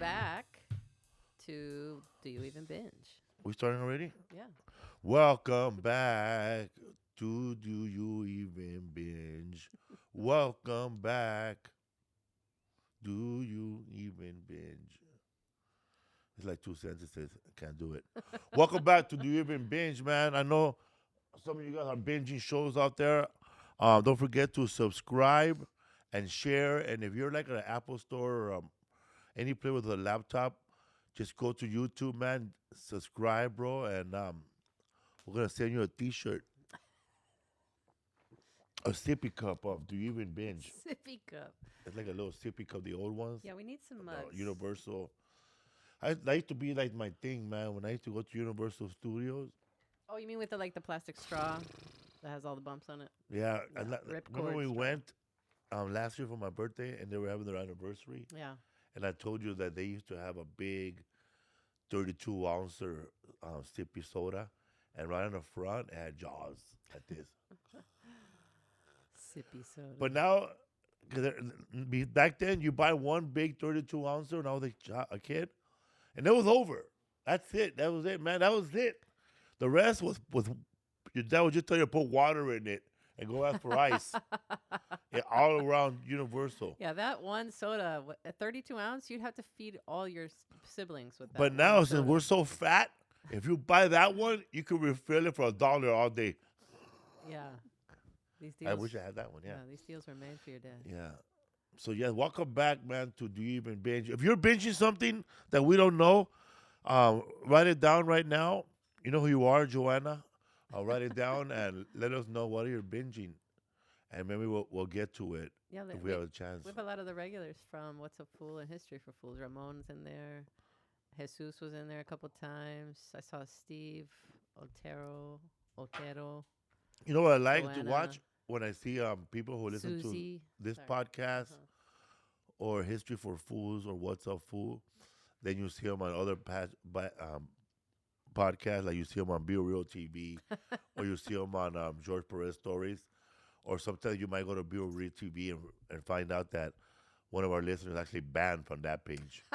back to Do You Even Binge? We starting already? Yeah. Welcome back to Do You Even Binge? Welcome back. Do you even binge? It's like two sentences. I can't do it. Welcome back to Do You Even Binge, man. I know some of you guys are binging shows out there. Don't forget to subscribe and share. And if you're like at an Apple store or any place with a laptop, just go to YouTube, man. Subscribe, bro, and we're gonna send you a T-shirt, a sippy cup of Do You Even Binge? Sippy cup. It's like a little sippy cup, the old ones, Yeah, we need some mugs. Universal. That used to be like my thing, man. When I used to go to Universal Studios, Oh, you mean with the plastic straw that has all the bumps on it? yeah. Yeah, Remember ripcord we straw. went last year for my birthday, and they were having their anniversary, Yeah. and I told you that they used to have a big 32 ouncer sippy soda, and right on the front it had jaws like this. Sippy soda. But now, back then, you buy one big 32 ouncer when I was a kid, and it was over. That's it. That was it, man. That was it. The rest was your dad would just tell you to put water in it and go ask for ice. All around Universal. Yeah, that one soda, a 32 ounce, you'd have to feed all your siblings with that. But one now, since soda. we're so fat, if you buy that one, you can refill it for $1 all day. Yeah. These deals. I wish I had that one. Yeah. These deals were made for your dad. Yeah. So yeah, welcome back, man, to Do You Even Binge? If you're binging something that we don't know, write it down right now. You know who you are, Joanna. I'll write it down and let us know what you're binging, and maybe we'll get to it Yeah, if we have a chance. we have a lot of the regulars from What's a Fool and History for Fools. Ramon's in there. Jesus was in there a couple times. I saw Steve Otero. You know what I like to Joanna. watch when I see people who listen Susie. to this Sorry. podcast Uh-huh. or History for Fools or What's a Fool. Then you see them on other podcasts, like you see them on Be Real TV, or you see them on George Perez Stories, or sometimes you might go to Be Real TV and find out that one of our listeners actually banned from that page.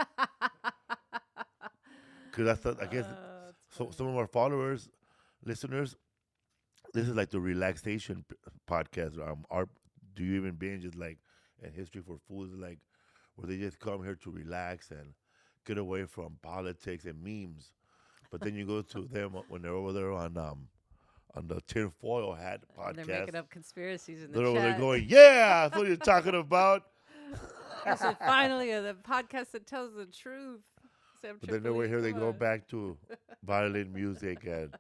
Because I guess some of our followers, listeners, this is like the relaxation podcast. Our Do You Even Binge is like, and History for Fools is like, where they just come here to relax and get away from politics and memes. But then you go to them when they're over there on the tinfoil hat podcast. They're making up conspiracies in the They're over chat. there going, yeah, that's what you're talking about. This is finally the podcast that tells the truth. But then over here they go back to violin music and,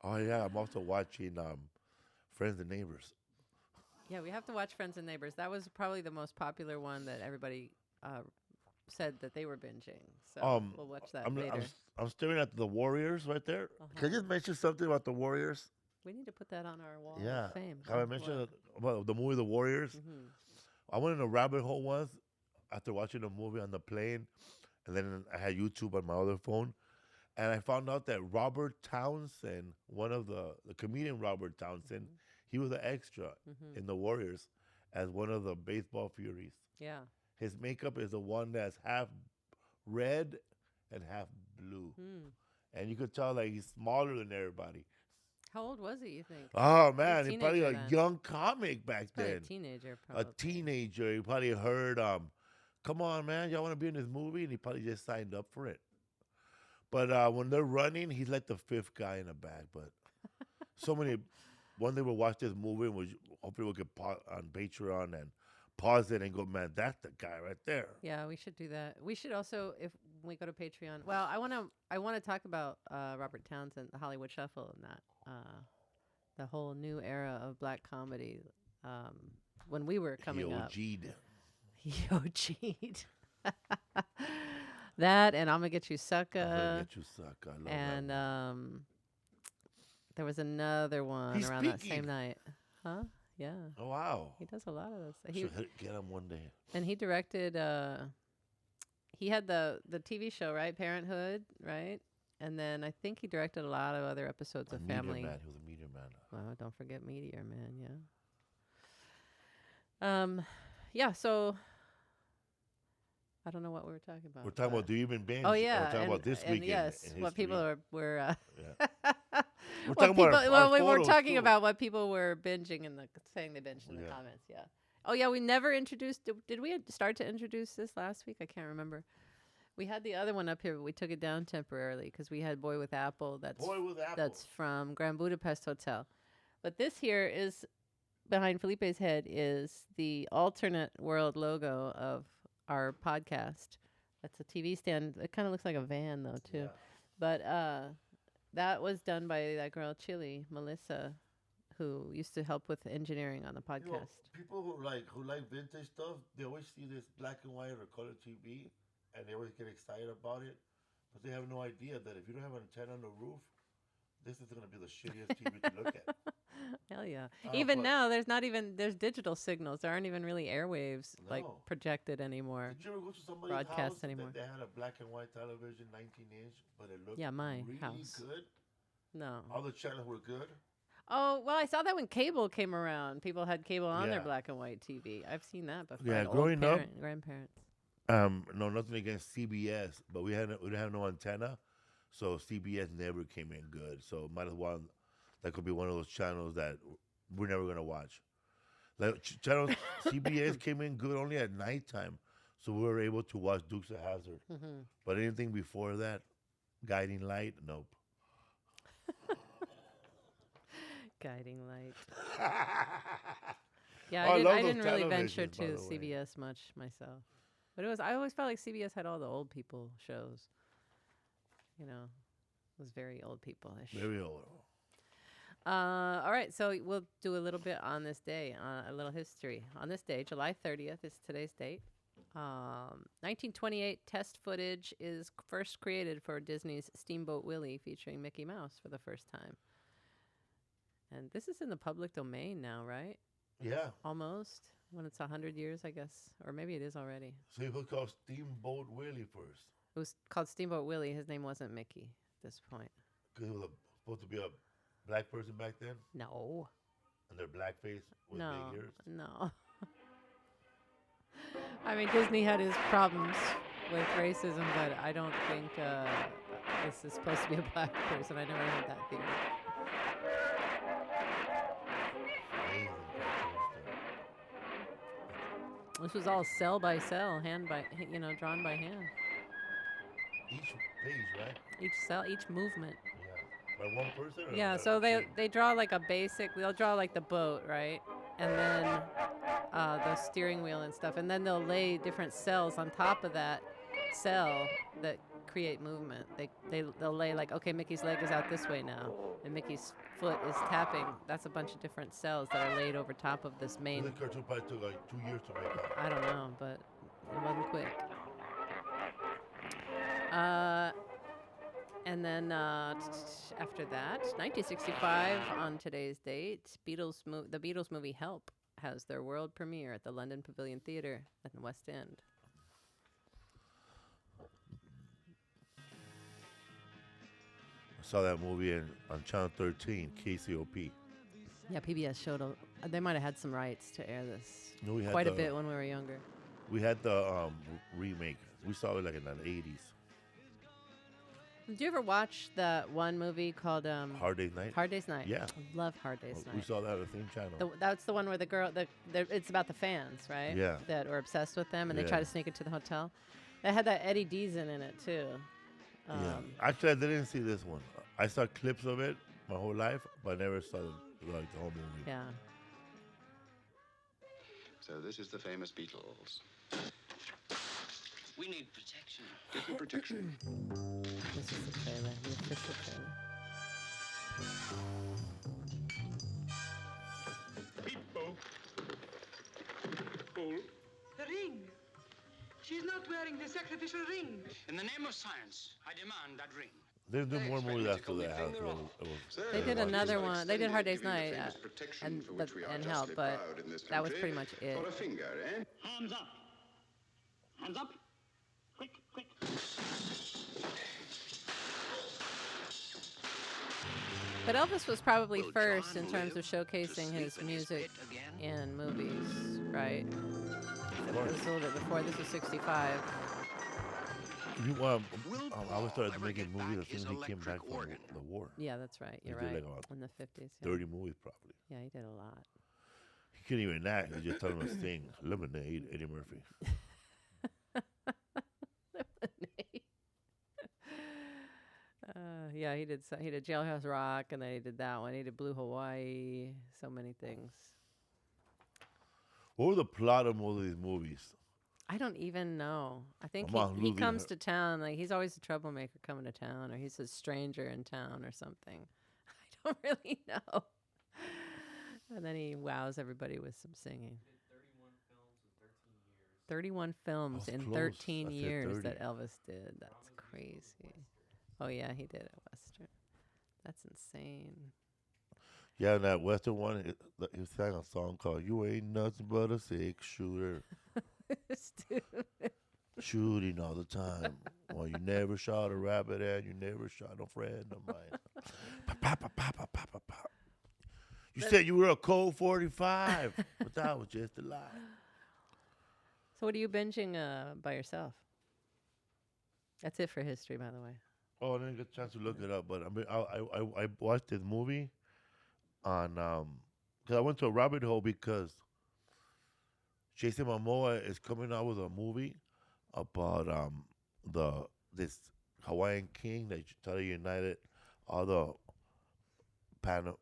oh yeah, I'm also watching Friends and Neighbors. Yeah, we have to watch Friends and Neighbors. That was probably the most popular one that everybody said that they were binging. So we'll watch that later. I'm staring at the Warriors right there. Can I just mention something about the Warriors? We need to put that on our wall Yeah. of fame. Can I mention about the movie The Warriors? Mm-hmm. I went in a rabbit hole once after watching the movie on the plane, and then I had YouTube on my other phone, and I found out that Robert Townsend, one of the comedian Robert Townsend, he was an extra in The Warriors as one of the baseball furies. Yeah. His makeup is the one that's half red and half blue. And you could tell like he's smaller than everybody. How old was he, you think? Oh man, he's probably teenager a then. young comic back Probably then. a teenager, probably. A teenager. He probably heard, come on man, y'all want to be in this movie? And he probably just signed up for it. But when they're running, he's like the fifth guy in the back. But so many, one day we'll watch this movie and hopefully we'll get on Patreon and pause it and go, man, that's the guy right there. Yeah, we should do that. We should also, if we go to Patreon. Well, I want to talk about Robert Townsend, the Hollywood Shuffle, and that the whole new era of black comedy. When we were coming up, He OG'd. That and I'm gonna get you sucker. I'm gonna get you sucker. I love And that. there was another one He's around that speaking. same night. Huh? Yeah. Oh wow. He does a lot of those. Should get him one day. And he directed. He had the TV show, right? Parenthood, right? And then I think he directed a lot of other episodes of Family. Meteor Man. He was a Meteor Man. Well, don't forget Meteor Man. Yeah. Yeah. So I don't know what we were talking about. We're talking about Do You Even Binge? Oh yeah, We're talking about this and weekend. yes, what people were. Yeah. We're What talking people, about our well, we were photos, talking too. about what people were binging saying they binged in the Yeah. comments. Yeah. Oh yeah, we never introduced. Did we start to introduce this last week? I can't remember. We had the other one up here, but we took it down temporarily because we had Boy with Apple. Boy with Apple. That's from Grand Budapest Hotel. But this here is behind Felipe's head is the alternate world logo of our podcast. That's a TV stand. It kind of looks like a van though too. Yeah. But that was done by that girl Chile, Melissa, who used to help with engineering on the podcast. You know, people who like vintage stuff, they always see this black and white or color TV, and they always get excited about it, but they have no idea that if you don't have an antenna on the roof, this is going to be the shittiest TV to look at. Hell yeah. Even now, there's digital signals. There aren't even really airwaves like projected anymore. Did you ever go to somebody's broadcast house anymore. that they had a black and white television, 19-inch, but it looked my really house. good? No. All the channels were good? Oh, well, I saw that when cable came around. People had cable on their Yeah. black and white TV. I've seen that before. Yeah, Old growing up, grandparents. No, nothing against CBS, but we didn't have no antenna, so CBS never came in good. So might as well, that could be one of those channels that we're never gonna watch. Like channels, CBS came in good only at nighttime, so we were able to watch Dukes of Hazzard. Mm-hmm. But anything before that, Guiding Light, nope. Guiding Light. Yeah, Oh, I love I those didn't really venture televisions, by to the way. CBS much myself. But I always felt like CBS had all the old people shows. You know, it was very old people-ish. Very old. All right, so we'll do a little bit on this day, a little history. On this day, July 30th is today's date. 1928 test footage is first created for Disney's Steamboat Willie featuring Mickey Mouse for the first time. And this is in the public domain now, right? Yeah. Almost. When it's 100 years, I guess. Or maybe it is already. So it was called Steamboat Willie first. It was called Steamboat Willie. His name wasn't Mickey at this point. Because it was supposed to be a black person back then? No. And their blackface with big ears? No. I mean, Disney had his problems with racism, but I don't think this is supposed to be a black person. I never heard that theory. Amazing cartoons, This was all cell by cell, drawn by hand. though. Each page, right? Each cell, each movement. Yeah. By one person? Or Yeah, by so a team? they draw like they'll draw like the boat, right? And then the steering wheel and stuff. And then they'll lay different cells on top of that cell that create movement. They'll lay like, okay, Mickey's leg is out this way now. And Mickey's foot is tapping. That's a bunch of different cells that are laid over top of this main. The cartoon probably took like 2 years to make up. I don't know, but it wasn't quick. And then after that, 1965, on today's date, the Beatles movie Help has their world premiere at the London Pavilion Theatre at the West End. I saw that movie on Channel 13, KCOP. Yeah, PBS showed they might have had some rights to air this No, we had quite a bit when we were younger. We had the remake. We saw it like in the 80s. Did you ever watch that one movie called Hard Day's Night? Hard Day's Night? Yeah. I love Hard Day's Night. We saw that on the same channel. That's the one where the girl, it's about the fans, right? Yeah. That were obsessed with them, and they Yeah. try to sneak it to the hotel. It had that Eddie Deason in it, too. Yeah. Actually, I didn't see this one. I saw clips of it my whole life, but I never saw the whole movie. Yeah. So this is the famous Beatles. We need protection. Give them protection. This is the trailer, the official trailer. People. Fool. The ring. She's not wearing the sacrificial ring. In the name of science, I demand that ring. They did more movies after that. They did another one. They did Hard Day's Night and Help, but that was pretty much it. For a finger, eh? Hands up. Hands up. Quick, quick. But Elvis was probably first in terms of showcasing his music in movies, right? It was a little bit before. This was 65. I always started making movies as soon as he came back from the war. Yeah, that's right. He You're did right. like about In the 50s. Yeah. 30 movies probably. Yeah, he did a lot. He couldn't even act. He just telling us sing. Lemonade, Eddie Murphy. Yeah, he did. He did Jailhouse Rock, and then he did that one. He did Blue Hawaii. So many things. What was the plot of most of these movies? I don't even know. I think My mom he losing comes her- to town. Like he's always a troublemaker coming to town, or he's a stranger in town, or something. I don't really know. And then he wows everybody with some singing. 31 films That's in close. 13 I said years 30. that Elvis did. That's crazy. Oh yeah, he did a Western. That's insane. Yeah, and that Western one, he sang a song called "You Ain't Nothing But a Six Shooter." Stupid. Shooting all the time. Well, you never shot a rabbit and you never shot a friend of mine. Pa, pa, pa, pa, pa, pa, pa. You said you were a Colt 45, but that was just a lie. So what are you binging by yourself? That's it for history, by the way. Oh, I didn't get a chance to look it up, but I mean, I watched this movie on because I went to a rabbit hole because Jason Momoa is coming out with a movie about this Hawaiian king that tried to unite all the Pan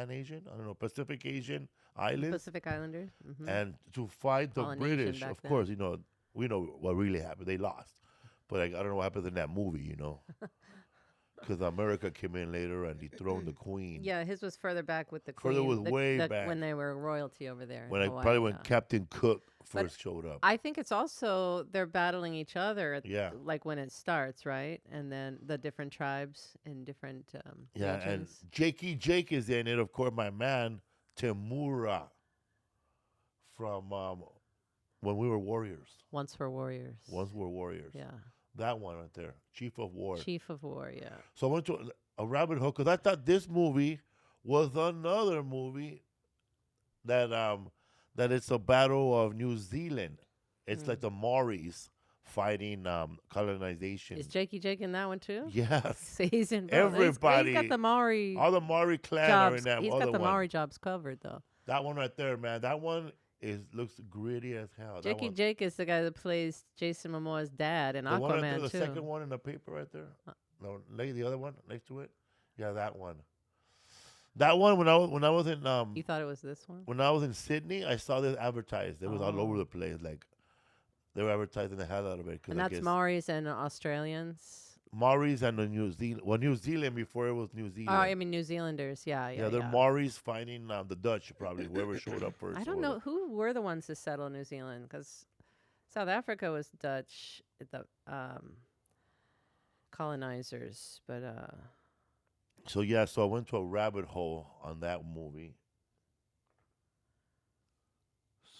Asian, I don't know, Pacific Asian islands, Pacific Islanders. Mm-hmm. and to fight the Polynesian British. back Of then. course, we know what really happened. They lost, but I don't know what happened in that movie, because America came in later and dethroned the queen. Yeah, his was further back with the Further Queen. was way back. When they were royalty over there. When in I Hawaii, probably when yeah. Captain Cook But first showed up. I think it's also they're battling each other. Yeah. Like when it starts, right? And then the different tribes in different Yeah, and regions. Jake is in it. Of course, my man Temura from When We Were Warriors. Once were warriors. Once Were Warriors. Yeah. That one right there, Chief of War. Chief of War. Yeah. So I went to a rabbit hole because I thought this movie was another movie that it's a battle of New Zealand. It's like the Maoris fighting colonization. Is Jakey Jake in that one too? Yes. So he's in both. Everybody. He's got the Maori All the Maori clan are in jobs. that He's other got the one. Maori jobs covered though. That one right there, man. That one looks gritty as hell. That Jakey one- Jake is the guy that plays Jason Momoa's dad in the one right there, Aquaman the too. second one in the paper right there. No, the other one next to it. Yeah, that one. That one when I was in You thought it was this one? when I was in Sydney, I saw this advertised. It was all over Oh. the place. Like they were advertising the hell out of it. 'Cause And I that's guess Maoris and Australians. Maoris and the New Zealand. Well, New Zealand before it was New Zealand. Oh, I mean New Zealanders. Yeah. yeah, they're Maoris fighting the Dutch probably. Whoever showed up first. I or don't know whatever. who were the ones to settle New Zealand because South Africa was Dutch, the colonizers, but So yeah, so I went to a rabbit hole on that movie.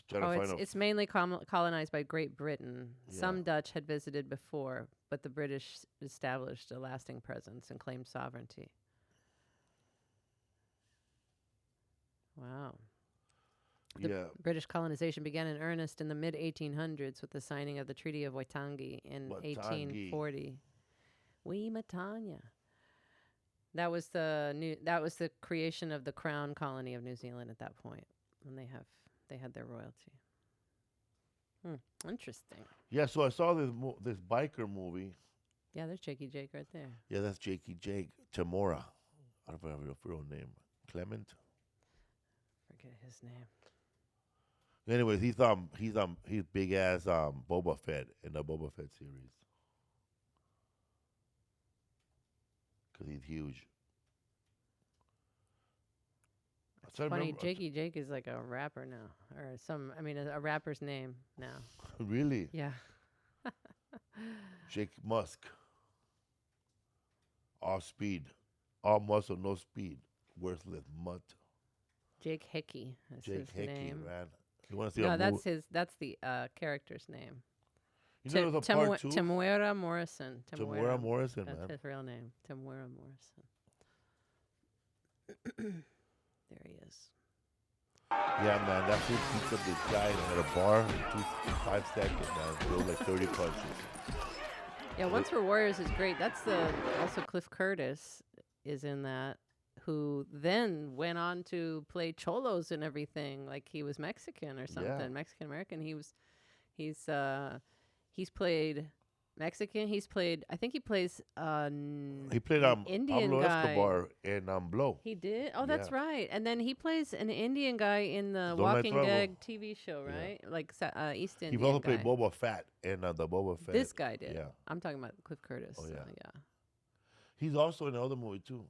Trying to find it's mainly colonized by Great Britain. Some Yeah. Dutch had visited before, but the British established a lasting presence and claimed sovereignty. Wow. yeah. British colonization began in earnest in the mid-1800s with the signing of the Treaty of Waitangi in Waitangi. 1840. Matanya. That was the creation of the Crown Colony of New Zealand at that point, and they had their royalty. Interesting. Yeah, so I saw this biker movie. Yeah, there's Jakey Jake right there. Yeah, that's Jakey Jake Tamora. I don't know if I have a real name. Clement. Forget his name. Anyways, he's big ass Boba Fett in the Boba Fett series. Cause he's huge. It's funny, Jakey Jake is like a rapper now, or a rapper's name now. Really? Yeah. Jake Musk. All speed. All muscle, no speed. Worthless mutt. Jake Hickey is Jake his Hickey, name. man. You want to see No, a movie? that's the character's name. You know there's a part two? Temuera Morrison. Temuera Morrison, That's man. his real name. Temuera Morrison. There he is. Yeah, man, that fool beats up this guy at a bar in 5 seconds, man. Throws like 30 punches. Yeah, Once Were Warriors is great. That's also Cliff Curtis is in that, who then went on to play cholos and everything, like he was Mexican or something, Yeah. Mexican American. He's played Mexican. He's played. I think he plays. He played Indian Pablo guy. Escobar in Blow. He did. Oh, that's Yeah. right. And then he plays an Indian guy in the Don't Let Walking Trouble. Dead TV show, Yeah. right? Like East He Indian also guy. played Boba Fett in the Boba Fett. This guy did. Yeah. I'm talking about Cliff Curtis. Oh, so, yeah. yeah. He's also in another movie, too.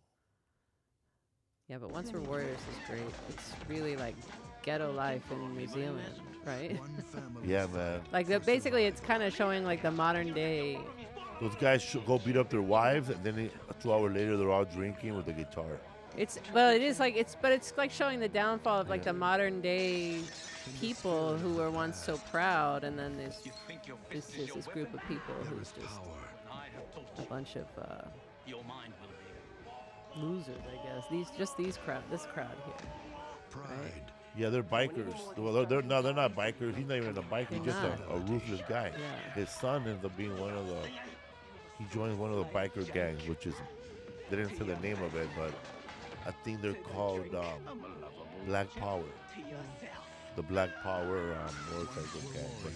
Yeah, but Once Were Warriors is great. It's really like ghetto life in New Zealand, right? Yeah, man. Like basically, it's kind of showing like the modern day. Those guys go beat up their wives, and then 2 hours later, they're all drinking with a guitar. It's like showing the downfall of like the modern day people who were once so proud, and then there's this group of people who's just a bunch of losers, I guess. This crowd here. Right? Yeah, they're bikers. Well, they're not bikers. He's not even a biker. He's just a ruthless guy. Yeah. His son ends up being he joins one of the biker gangs, which is, they didn't say the name of it, but I think they're called Black Power. The Black Power motorcycle gang. But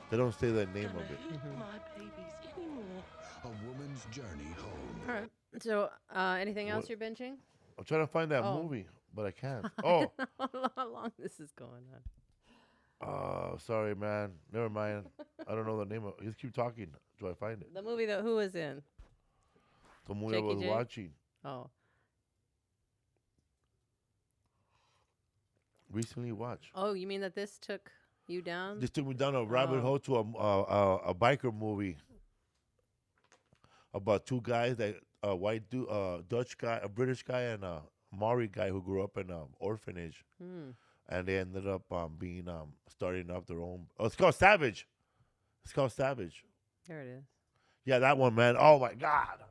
they don't say the name of it. A woman's journey home. All right. So, anything else you're binging? I'm trying to find that movie, but I can't. Oh, How long this is going on? sorry, man. Never mind. I don't know the name of it. Just keep talking. Do I find it? The movie that who was in? The movie I was J. watching. Oh, Recently watched. oh, you mean that this took you down? This took me down a rabbit hole to a biker movie about two guys, that a white dude, Dutch guy, a British guy, and a Maori guy who grew up in an orphanage, and they ended up starting up their own. Oh, it's called Savage. It's called Savage. There it is. Yeah, that one, man. Oh my God,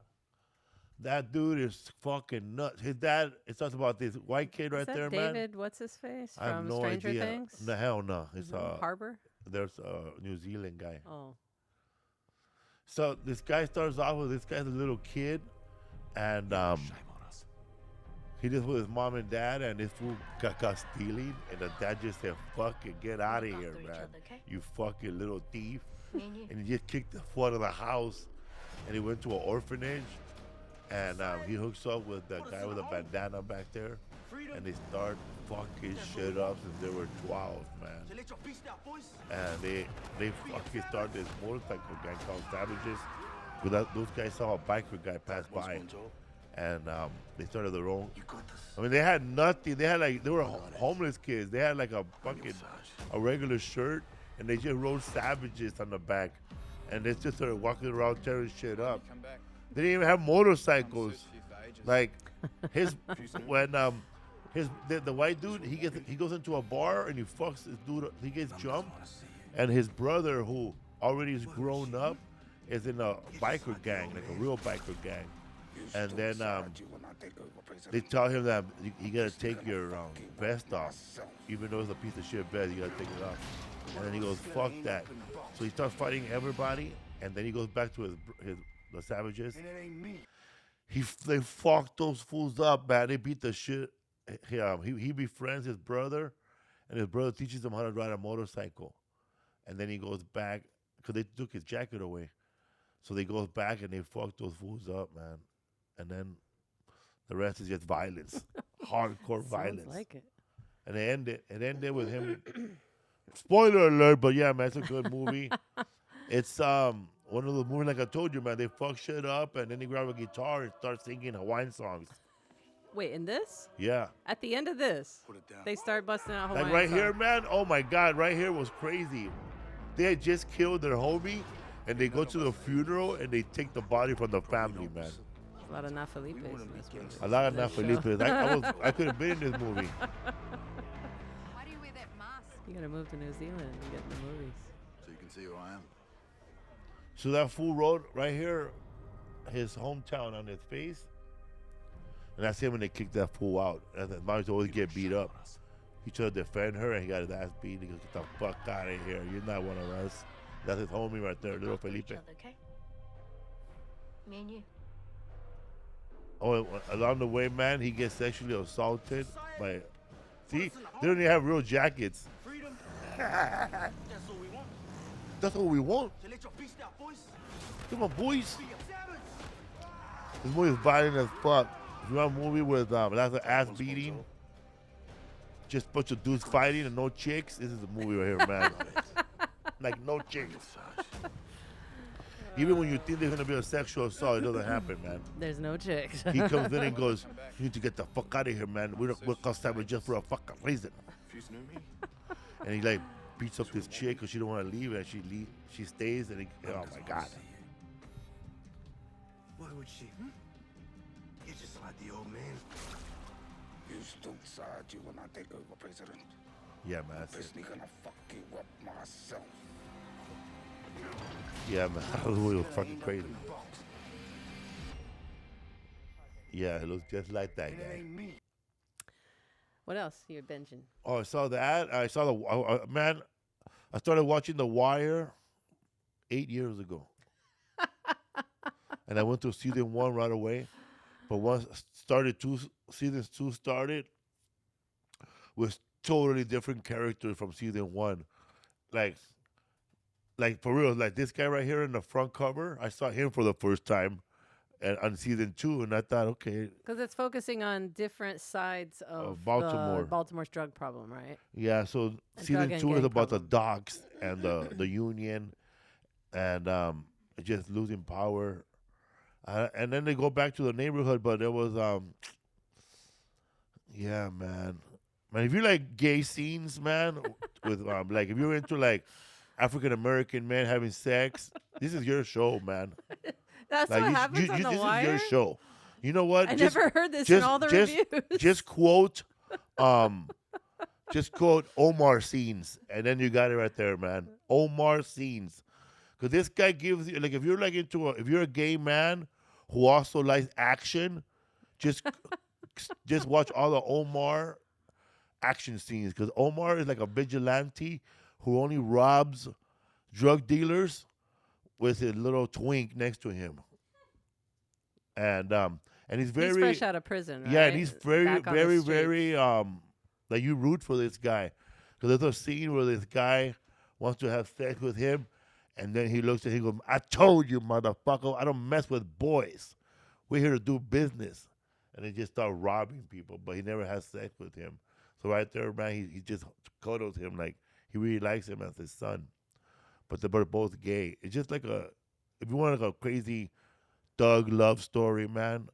that dude is fucking nuts. His dad. It talks about this white kid right Is that there, David? man. What's his face I have from no Stranger idea. Things? The hell no. It's Harbor. there's a New Zealand guy. Oh, So this guy starts off with this guy's a little kid, and he just with his mom and dad, and this fool got stealing, and the dad just said, "Fucking get out of here, man! You fucking little thief!" And he just kicked the fool out of the house, and he went to an orphanage, and he hooks up with the guy with a bandana back there, and they start fucking shit up since they were 12, man. And they fucking start this motorcycle gang called Savages. Those guys saw a biker guy pass by, and they started their own. I mean, they had nothing. They were homeless kids. They had like a regular shirt, and they just wrote Savages on the back, and they just started walking around tearing shit up. They didn't even have motorcycles. Like the white dude, he goes into a bar and he fucks this dude. He gets jumped, and his brother, who already is grown up, is in a biker gang, like a real biker gang. And then they tell him that you gotta take your vest off, even though it's a piece of shit vest. You gotta take it off. And then he goes, "Fuck that!" So he starts fighting everybody, and then he goes back to the Savages. They fucked those fools up, man. They beat the shit. He befriends his brother, and his brother teaches him how to ride a motorcycle. And then he goes back, because they took his jacket away. So they goes back and they fuck those fools up, man. And then the rest is just violence. Hardcore violence. Sounds like it. And it ended with him. Spoiler alert, but yeah, man, it's a good movie. It's one of the movies, like I told you, man, they fuck shit up, and then they grab a guitar and start singing Hawaiian songs. Wait, in this? Yeah. At the end of this, they start busting out Hawaiian Like right songs. here, man, oh my God, right here was crazy. They had just killed their homie, and they go to the funeral, and they take the body from the family, man. A lot of Na Felipes in this movie. A lot of Na This show. Felipes. I could have been in this movie. Why do you wear that mask? You gotta move to New Zealand and get in the movies. So you can see who I am. So that fool wrote right here his hometown on his face. And that's him when they kicked that fool out. And the moms always get beat up. He tried to defend her, and he got his ass beat. He goes, "Get the fuck out of here! You're not one of us." That's his homie right there, little Felipe. Okay? Me and you. Oh, along the way, man, he gets sexually assaulted by. See, they don't even have real jackets. Freedom. That's what we want. That's what we want. So let your beast out, boys. Come on, boys. Be a savage. This movie is violent as fuck. If you want a movie with lots of ass beating, just a bunch of dudes fighting and no chicks, this is the movie right here, man. Like no chicks. Even when you think there's gonna be a sexual assault, it doesn't happen, man. There's no chicks. He comes in and goes, "You need to get the fuck out of here, man. We're call savage just for a fucking reason." And he like beats up this chick because she don't want to leave, and she stays, and oh my god. Why would she? You're just like the old man. You stood beside you when I take over president. Yeah, man. That's it. Personally gonna fuck you up myself. Yeah, man. That movie was fucking crazy. Yeah, it looks just like that guy. What else you binging? Oh, I saw that. I saw the man. I started watching The Wire 8 years ago, and I went to season 1 right away. But once season 2 started, with totally different characters from season 1, like for real. Like this guy right here in the front cover, I saw him for the first time, and on season 2, and I thought, okay, Because it's focusing on different sides of Baltimore. Baltimore's drug problem, right? yeah. So drug season and 2 is gang about problem. the docks and the union, and just losing power. And then they go back to the neighborhood, but it was yeah, man. Man, if you like gay scenes, man, with like if you're into like African American men having sex, this is your show, man. That's Like what happens on The this Wire? is your show. You know what? I never heard this in all the reviews. Just quote Omar scenes, and then you got it right there, man. Omar scenes, because this guy gives you like if you're like if you're a gay man who also likes action, just watch all the Omar action scenes, because Omar is like a vigilante who only robs drug dealers with his little twink next to him, and he's very He's fresh out of prison, right? yeah, and he's very Back on the very streets. very like you root for this guy, because there's a scene where this guy wants to have sex with him, and then he looks at him and goes, "I told you, motherfucker, I don't mess with boys. We're here to do business," and they just start robbing people, but he never has sex with him. So right there, man, he just cuddles him like he really likes him as his son. But they're both gay. It's just like if you want like a crazy thug love story, man,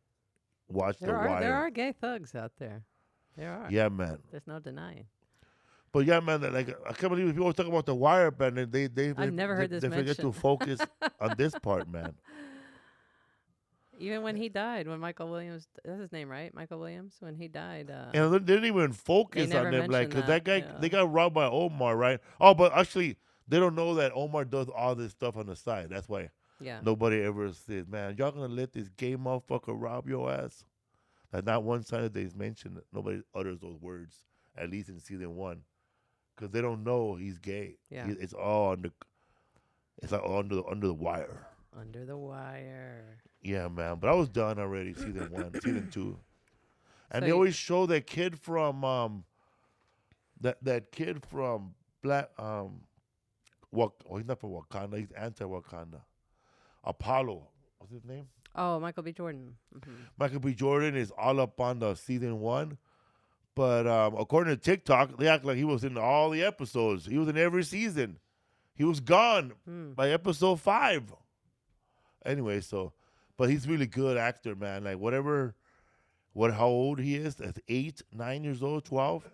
watch The Wire. There are gay thugs out there. There are. Yeah, man. There's no denying. But yeah, man, like I can't believe people always talk about The Wire, man. And I've never heard this They forget to mentioned. focus on this part, man. Even when he died, when Michael Williams, that's his name, right? Michael Williams, when he died. And they didn't even focus never on them, like, mentioned because that guy, that, yeah. they got robbed by Omar, right? Oh, but actually, they don't know that Omar does all this stuff on the side. That's why Yeah. nobody ever says, "Man, y'all gonna let this gay motherfucker rob your ass?" Like, not one time that they mentioned it. Nobody utters those words, at least in season 1, because they don't know he's gay. Yeah. It's all under the wire. Under the Wire. Yeah, man. But I was done already, season 1, season 2. And So they you- always show that kid from that kid from Black he's not from Wakanda, he's anti-Wakanda. Apollo. What's his name? Oh, Michael B. Jordan. Hmm. Michael B. Jordan is all up on the season 1. But according to TikTok, they act like he was in all the episodes. He was in every season. He was gone by episode 5. Anyway, but he's really good actor, man. Like how old he is? That's 8, 9 years old, 12.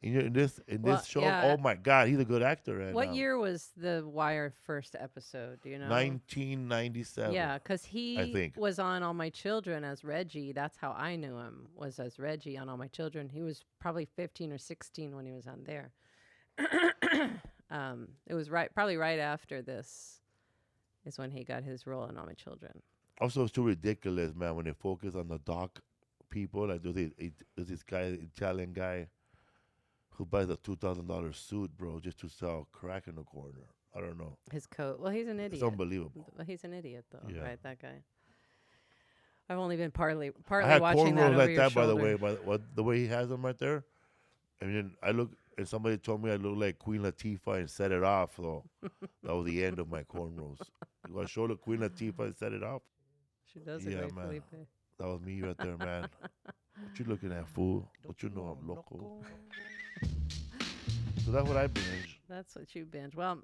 In this Well, show, yeah. oh my God, he's a good actor. And, What year was the Wire first episode? Do you know? 1997. Yeah, because he I think. was on All My Children as Reggie. That's how I knew him, was as Reggie on All My Children. He was probably 15 or 16 when he was on there. It was probably right after this is when he got his role in All My Children. Also, it's too ridiculous, man, when they focus on the doc people. Like, there's this guy, Italian guy, who buys a $2,000 suit, bro, just to sell crack in the corner. I don't know. His coat. Well, he's an idiot. It's unbelievable. Well, he's an idiot, though, Yeah. right? That guy. I've only been partly I had watching that cornrows over like your that, by the shoulder. way, the way he has them right there. And then and somebody told me I look like Queen Latifah and set it off. So that was the end of my cornrows. You want to show the Queen Latifah and set it off? She does Yeah, it right, man. Felipe. That was me right there, man. What you looking at, fool? What you know I'm local. So that's what I binged. That's what you binge. Well,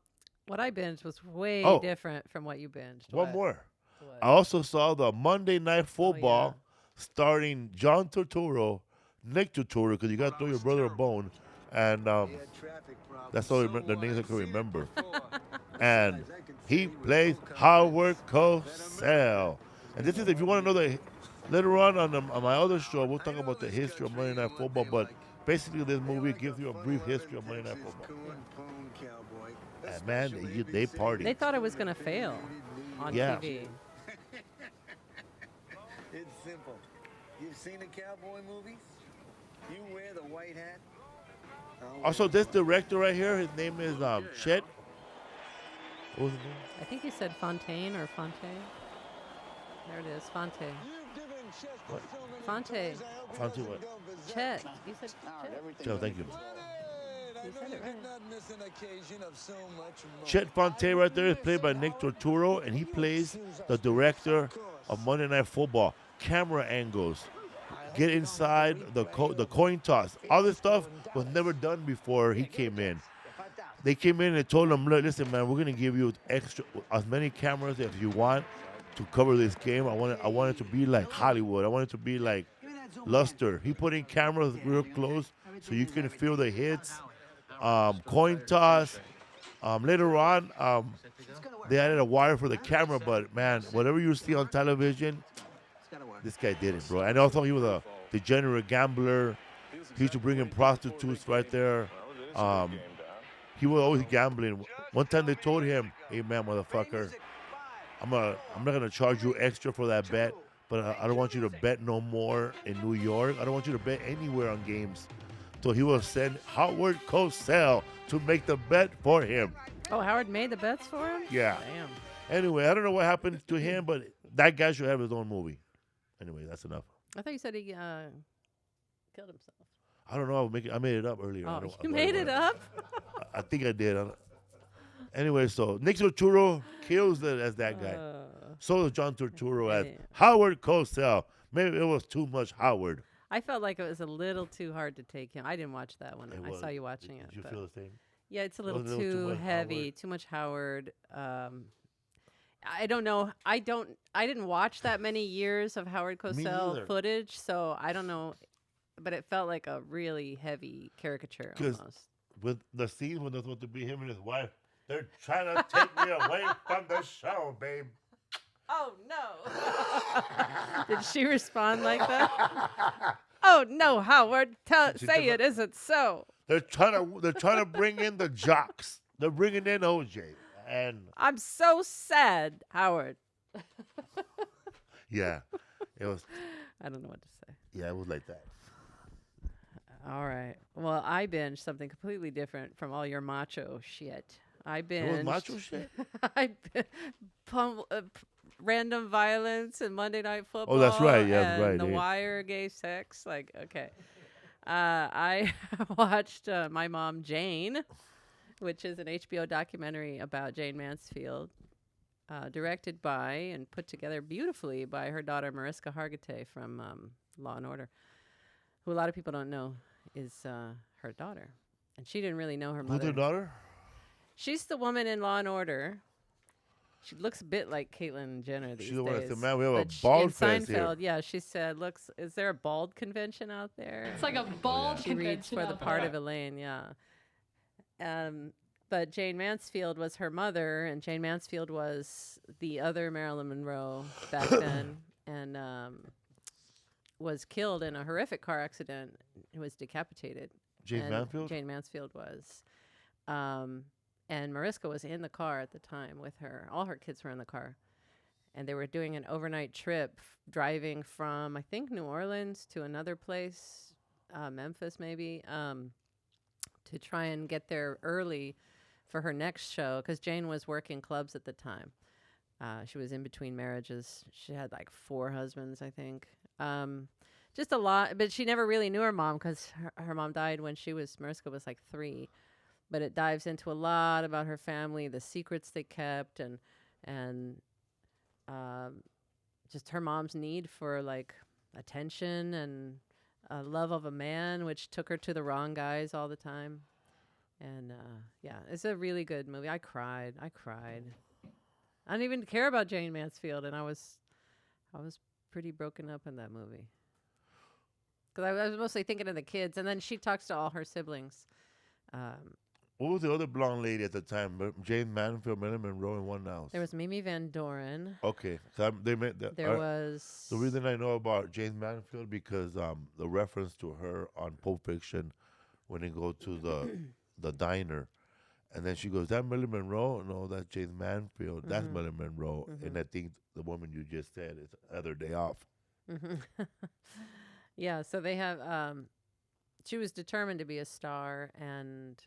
what I binged was way Oh. different from what you binged. One What? more. What? I also saw the Monday Night Football yeah. starring John Turturro, Nick Turturro, because you got to throw your brother a bone. And that's all the names I can remember. And he plays Howard Cosell. And this is, if you want to know later on my other show, we'll talk about the history of Monday Night Football. But basically, this movie gives you a brief history of Monday Night Football. And man, they party. They thought it was going to fail on Yeah. TV. It's simple. You've seen the cowboy movies? You wear the white hat. Also, this director right here, his name is Chet. What was his name? I think you said Fontaine or Fonte. There it is, Fonte. What? Fonte. Fonte what? Chet. You said Chet. Oh, thank you. You said it right. Chet Fonte right there is played by Nick Turturro, and he plays the director of Monday Night Football. Camera angles, get inside the coin toss. All this stuff was never done before he came in. They came in and told him, "Look, listen, man, we're gonna give you as many cameras as you want to cover this game. I want it to be like Hollywood. I want it to be like Luster." He put in cameras real close so you can feel the hits. Coin toss. Later on, they added a wire for the camera, but man, whatever you see on television, this guy did it, bro. And also, he was a degenerate gambler. He used to bring in prostitutes right there. He was always gambling. One time they told him, "Hey, man, motherfucker, I'm not gonna charge you extra for that bet, but I don't want you to bet no more in New York. I don't want you to bet anywhere on games." So he will send Howard Cosell to make the bet for him. Oh, Howard made the bets for him? Yeah. Damn. Anyway, I don't know what happened to him, but that guy should have his own movie. Anyway, that's enough. I thought you said he killed himself. I don't know. I made it up earlier. Oh, you made it up? I think I did. Anyway, so Nick Turturro kills it as that guy. So does John Turturro as Howard Cosell. Maybe it was too much Howard. I felt like it was a little too hard to take him. I didn't watch that one. I saw you watching it. Did you feel the same? Yeah, it's a little Wasn't it too much heavy, Howard? too much Howard. I don't know. I didn't watch that many years of Howard Cosell neither. footage, so I don't know. But it felt like a really heavy caricature almost. With the scene when there's supposed to be him and his wife, they're trying to take me away from the show, babe. Oh no! Did she respond like that? Oh no, Howard! Say it isn't so. They're trying to bring in the jocks. They're bringing in OJ, and I'm so sad, Howard. yeah, it was. I don't know what to say. Yeah, it was like that. All right. Well, I binged something completely different from all your macho shit. I binged. It was macho shit? Random violence and Monday Night Football. Oh, that's right. Yeah, and right. The Yeah. Wire, gay sex. Like, okay. I watched My Mom Jayne, which is an HBO documentary about Jayne Mansfield, directed by and put together beautifully by her daughter Mariska Hargitay from Law and Order, who a lot of people don't know is her daughter. And she didn't really know her mother. Who's her daughter? She's the woman in Law and Order. She looks a bit like Caitlyn Jenner these She's the one that days. said, "Man, we have a But bald in fest here." Seinfeld, yeah, she said, "Looks, is there a bald convention out there?" It's like a bald She reads convention for the out part there. of Elaine, yeah. But Jayne Mansfield was her mother, and Jayne Mansfield was the other Marilyn Monroe back then, and was killed in a horrific car accident. He was decapitated. Jayne Mansfield? Jayne Mansfield was. And Mariska was in the car at the time with her. All her kids were in the car. And they were doing an overnight trip, driving from, I think, New Orleans to another place, Memphis maybe. to try and get there early for her next show because Jayne was working clubs at the time. She was in between marriages. She had like 4 husbands, I think. Just a lot, but she never really knew her mom because her mom died when Mariska was like 3. But it dives into a lot about her family, the secrets they kept, and just her mom's need for like attention and love of a man, which took her to the wrong guys all the time. And yeah, it's a really good movie. I cried. I didn't even care about Jayne Mansfield, and I was pretty broken up in that movie because I was mostly thinking of the kids. And then she talks to all her siblings. What was the other blonde lady at the time? Jayne Mansfield, Marilyn Monroe, and one else. There was Mimi Van Doren. Okay, so they meant that. There was the reason I know about Jayne Mansfield because the reference to her on Pulp Fiction when they go to the diner, and then she goes, "That Marilyn Monroe? No, that's Jayne Mansfield. That's Marilyn Monroe." And I think the woman you just said is Other Day Off. Yeah, so they have. She was determined to be a star, and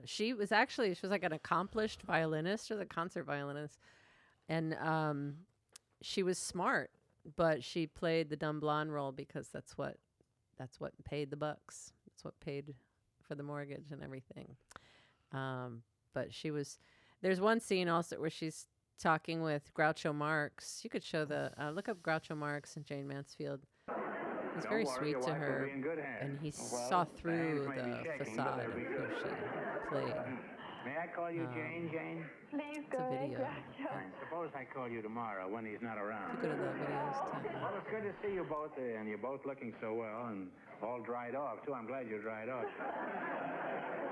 she was like an accomplished violinist. She was a concert violinist, and she was smart, but she played the dumb blonde role because that's what paid the bucks. That's what paid for the mortgage and everything. But there's one scene also where she's talking with Groucho Marx. You could show look up Groucho Marx and Jayne Mansfield. He's very sweet to her, and he saw through the facade of who she played. May I call you Jayne? Please It's a video. Suppose I call you tomorrow when he's not around. Go to the videos too. Well, it's good to see you both, and you're both looking so well and all dried off, too. I'm glad you're dried off.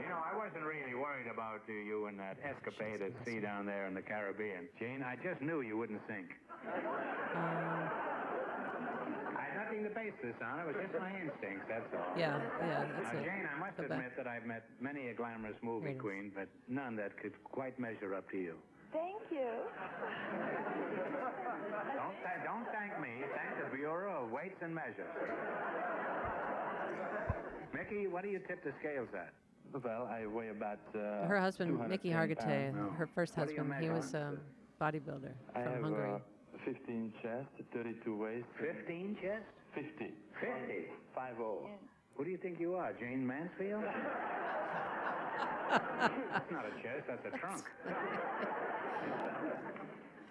You know, I wasn't really worried about you and that escapade at sea down there in the Caribbean. Jayne, I just knew you wouldn't sink. I had nothing to base this on. It was just my instincts, that's all. Yeah, that's it. Jayne, I must admit that I've met many a glamorous movie queen, but none that could quite measure up to you. Thank you. Don't thank me. Thank the Bureau of Weights and Measures. Mickey, what do you tip the scales at? Well, I weigh about... her husband, Mickey Hargitay, her first husband, he was a bodybuilder from Hungary. 15 chest, 32 waist. 15 chest? 50. 50? 5-0. Who do you think you are, Jayne Mansfield? That's not a chest, that's a trunk.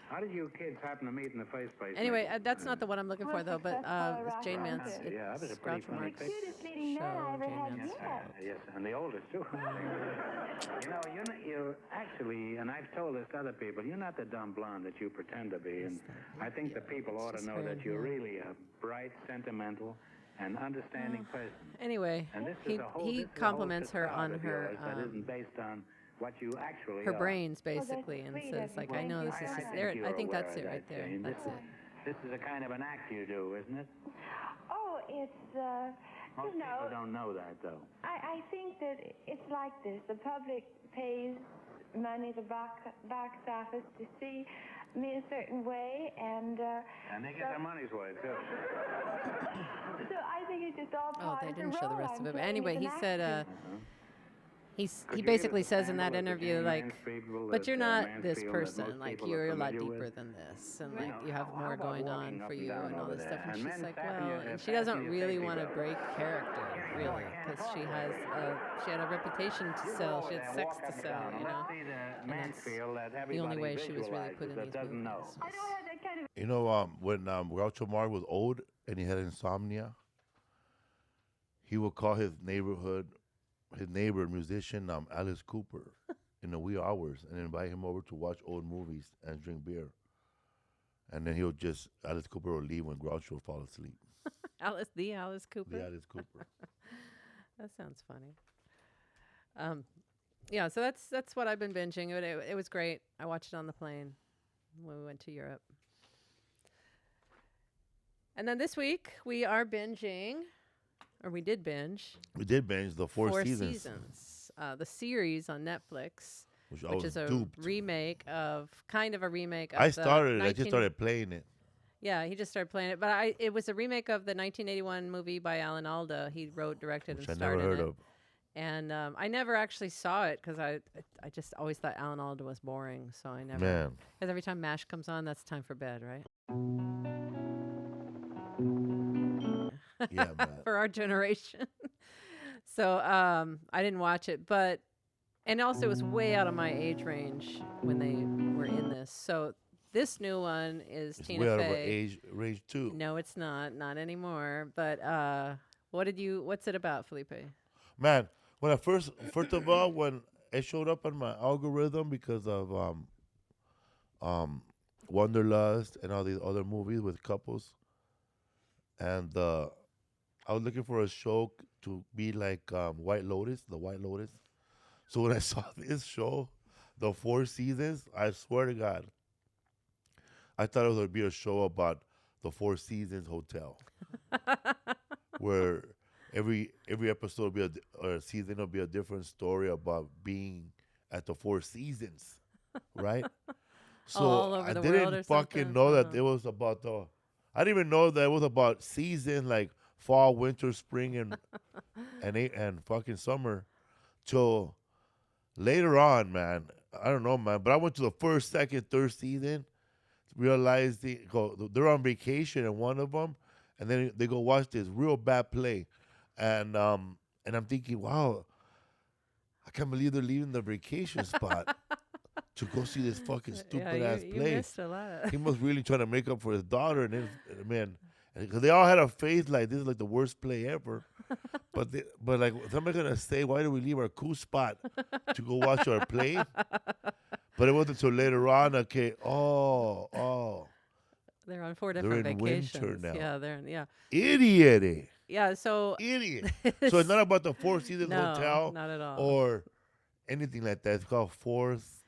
How did you kids happen to meet in the first place? Anyway, that's not the one I'm looking for, though, but it's Jayne Mansfield. Yeah, that was a pretty Groucho funny Marx picture. Cutest leading man I ever had yet. Yes, and the oldest, too. You know, you're actually, and I've told this to other people, you're not the dumb blonde that you pretend to be. And I think the people ought to know that you're really a bright, sentimental, and understanding person. Anyway, And this he is a whole, he this is a compliments whole her on facade of her yours that isn't based on what you actually her are. brains, basically, and says, like, I know this is just there. I think that's it right there. Jayne. That's it. This is a kind of an act you do, isn't it? Oh, it's, Most you know, people don't know that, though. I think that it's like this. The public pays money to box office to see me a certain way, and they get their money's worth, too. so I think it's just all Oh, part they of the didn't show the role rest I'm of it. But playing anyway, as he an said, actor. he basically says in that interview, like, but you're not this person. Like, you're a lot deeper than this, and like you have more going on for you and all this stuff. And she's like, well, and she doesn't really want to break character, really, because she had a reputation to sell. She had sex to sell, you know. And that's the only way she was really put in these movies. I don't have that kind of... You know, when Groucho Marx was old and he had insomnia, he would call his neighbor musician Alice Cooper in the wee hours and invite him over to watch old movies and drink beer. And then Alice Cooper would leave when Groucho would fall asleep. Alice Cooper. The Alice Cooper. That sounds funny. Yeah, so that's what I've been binging. It was great. I watched it on the plane when we went to Europe. And then this week we are binging, or we did binge. We did binge the four seasons. The series on Netflix, which is a remake of I started it. I just started playing it. Yeah, he just started playing it. But it was a remake of the 1981 movie by Alan Alda. He wrote, directed, Which and I never starred heard in it. of. And I never actually saw it because I just always thought Alan Alda was boring. So I never. Man. Because every time MASH comes on, that's time for bed, right? Yeah, man. For our generation. So I didn't watch it, but and also it was way out of my age range when they were in this. So this new one is It's Tina way out Fey. of our age range too. No, it's not anymore. But what's it about, Felipe? Man, when I first of all, when it showed up on my algorithm because of Wanderlust and all these other movies with couples, and I was looking for a show to be like White Lotus, the White Lotus. So when I saw this show, the 4 seasons, I swear to God, I thought it would be a show about the 4 Seasons Hotel, where every episode will be or a season will be a different story about being at the 4 Seasons, right? So all over I the world or didn't fucking something? know that it was about the. I didn't even know that it was about season like fall, winter, spring, and fucking summer, till later on, man. I don't know, man, but I went to the first, second, third season. Realized they're on vacation in one of them, and then they go watch this real bad play, and I'm thinking, wow, I can't believe they're leaving the vacation spot to go see this fucking stupid ass You play. missed a lot. He was really trying to make up for his daughter, and then man, because they all had a face like this is like the worst play ever. But like somebody's gonna say, why did we leave our cool spot to go watch our play? But it wasn't until later on. Okay, They're on 4 different in vacations. winter now. Yeah, they're yeah. Idiot. Yeah, so Idiot. So it's not about the 4 Seasons No, Hotel, not at all. or anything like that. It's called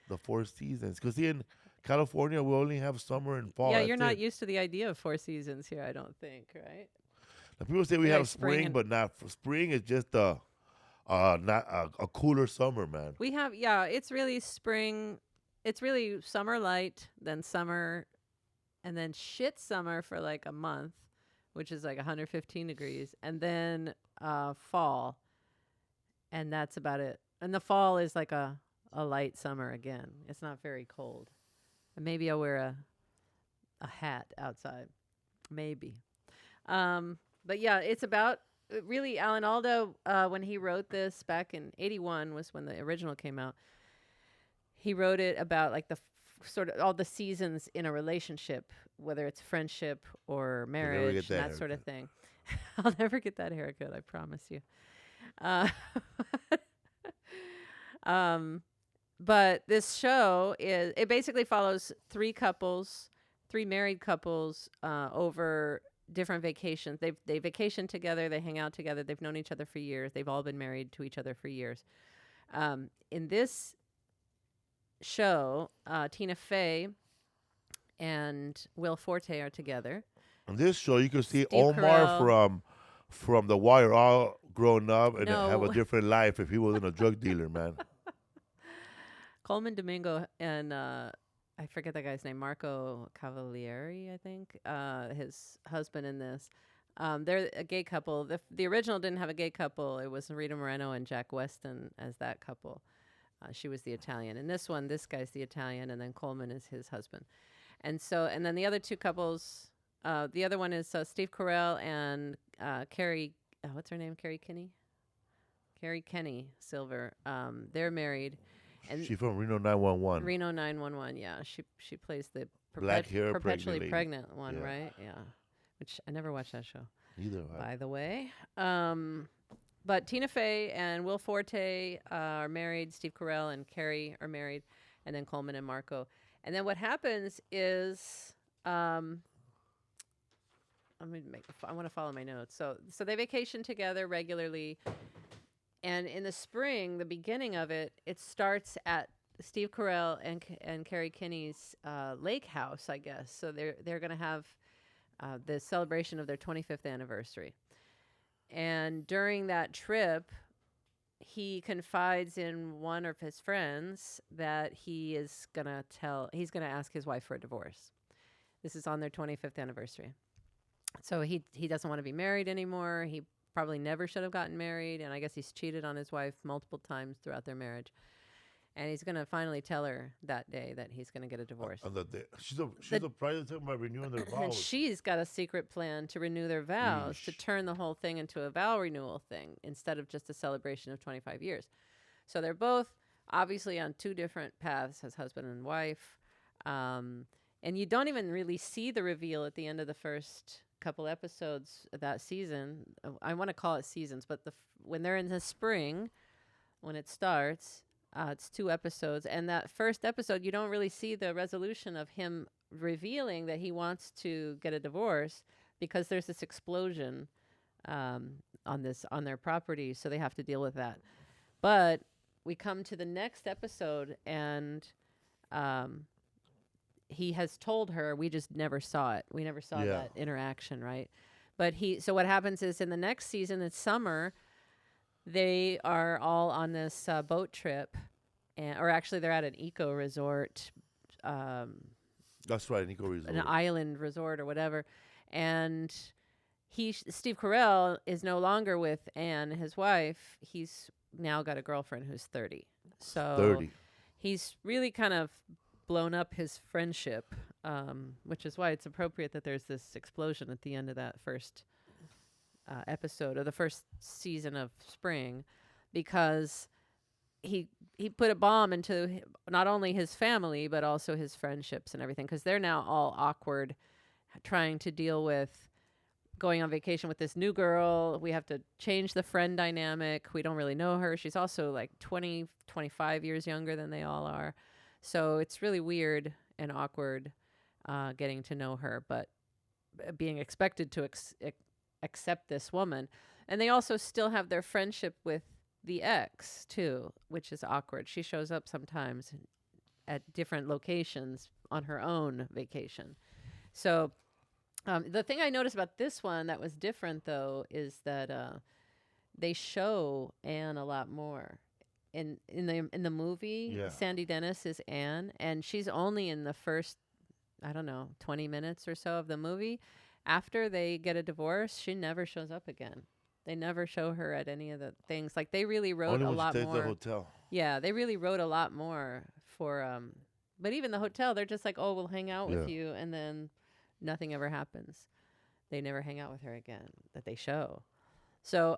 the 4 Seasons. Because in California, we only have summer and fall. yeah, that's you're not it. used to the idea of 4 seasons here, I don't think, right? Now, people say we Like have spring spring, and- but not spring is just not a cooler summer, man. We have it's really spring. It's really summer light, then summer, and then shit summer for like a month, which is like 115 degrees, and then fall, and that's about it. And the fall is like a light summer again. It's not very cold. And maybe I'll wear a hat outside, maybe. But yeah, it's about really Alan Alda when he wrote this back in '81 was when the original came out. He wrote it about like the sort of all the seasons in a relationship, whether it's friendship or marriage, and that sort of thing. I'll never get that haircut, I promise you. But this show it basically follows 3 married couples over different vacations. They vacation together, they hang out together, they've known each other for years, they've all been married to each other for years. In this show, Tina Fey and Will Forte are together. On this show, you can see Steve Omar Carell. from The Wire, all grown up and No. have a different life if he wasn't a drug dealer, man. Colman Domingo and I forget that guy's name, Marco Cavalieri, I think, his husband in this. They're a gay couple. The original didn't have a gay couple. It was Rita Moreno and Jack Weston as that couple. She was the Italian. In this one, this guy's the Italian, and then Colman is his husband. And then the other 2 couples, the other one is Steve Carell and Kerri, what's her name? Kerri Kenney-Silver. They're married. And She's from Reno 911. Reno 911, yeah. She plays the Black hair perpetually pregnant lady. pregnant one, Yeah. right? Yeah. Which I never watched that show, Either. by the way. But Tina Fey and Will Forte are married. Steve Carell and Kerri are married. And then Colman and Marco. And then what happens is, I want to follow my notes. So they vacation together regularly. And in the spring, the beginning of it, it starts at Steve Carell and Kerri Kenney's lake house, I guess. So they're going to have the celebration of their 25th anniversary. And during that trip, he confides in one of his friends that he's going to ask his wife for a divorce. This is on their 25th anniversary. So he doesn't want to be married anymore. probably never should have gotten married, and I guess he's cheated on his wife multiple times throughout their marriage. And he's going to finally tell her that day that he's going to get a divorce. On that day. She's surprised talking about renewing their vows. And she's got a secret plan to renew their vows, to turn the whole thing into a vow renewal thing instead of just a celebration of 25 years. So they're both obviously on two different paths as husband and wife. And you don't even really see the reveal at the end of the first couple episodes of that season. I want to call it seasons, but when they're in the spring, when it starts... it's 2 episodes. And that first episode, you don't really see the resolution of him revealing that he wants to get a divorce because there's this explosion on their property. So they have to deal with that. But we come to the next episode and he has told her, we just never saw it. We never saw that interaction, right? But so what happens is in the next season, it's summer, they are all on this boat trip, or actually they're at an eco resort. That's right, an eco resort. An island resort or whatever. And Steve Carell is no longer with Anne, his wife. He's now got a girlfriend who's 30. So 30. He's really kind of blown up his friendship, which is why it's appropriate that there's this explosion at the end of that first episode of the first season of Spring, because he put a bomb into not only his family but also his friendships and everything, because they're now all awkward, trying to deal with going on vacation with this new girl. We have to change the friend dynamic. We don't really know her. She's also like 20, 25 years younger than they all are. So it's really weird and awkward getting to know her, but being expected to accept this woman. And they also still have their friendship with the ex too, which is awkward. She shows up sometimes at different locations on her own vacation. So the thing I noticed about this one that was different though is that they show Anne a lot more. In the movie, Sandy Dennis is Anne, and she's only in the first, I don't know, 20 minutes or so of the movie. After they get a divorce, she never shows up again. They never show her at any of the things. Like, they really wrote a lot more. Only when she stays at the hotel. Yeah, they really wrote a lot more for, but even the hotel, they're just like, oh, we'll hang out with you, and then nothing ever happens. They never hang out with her again that they show. So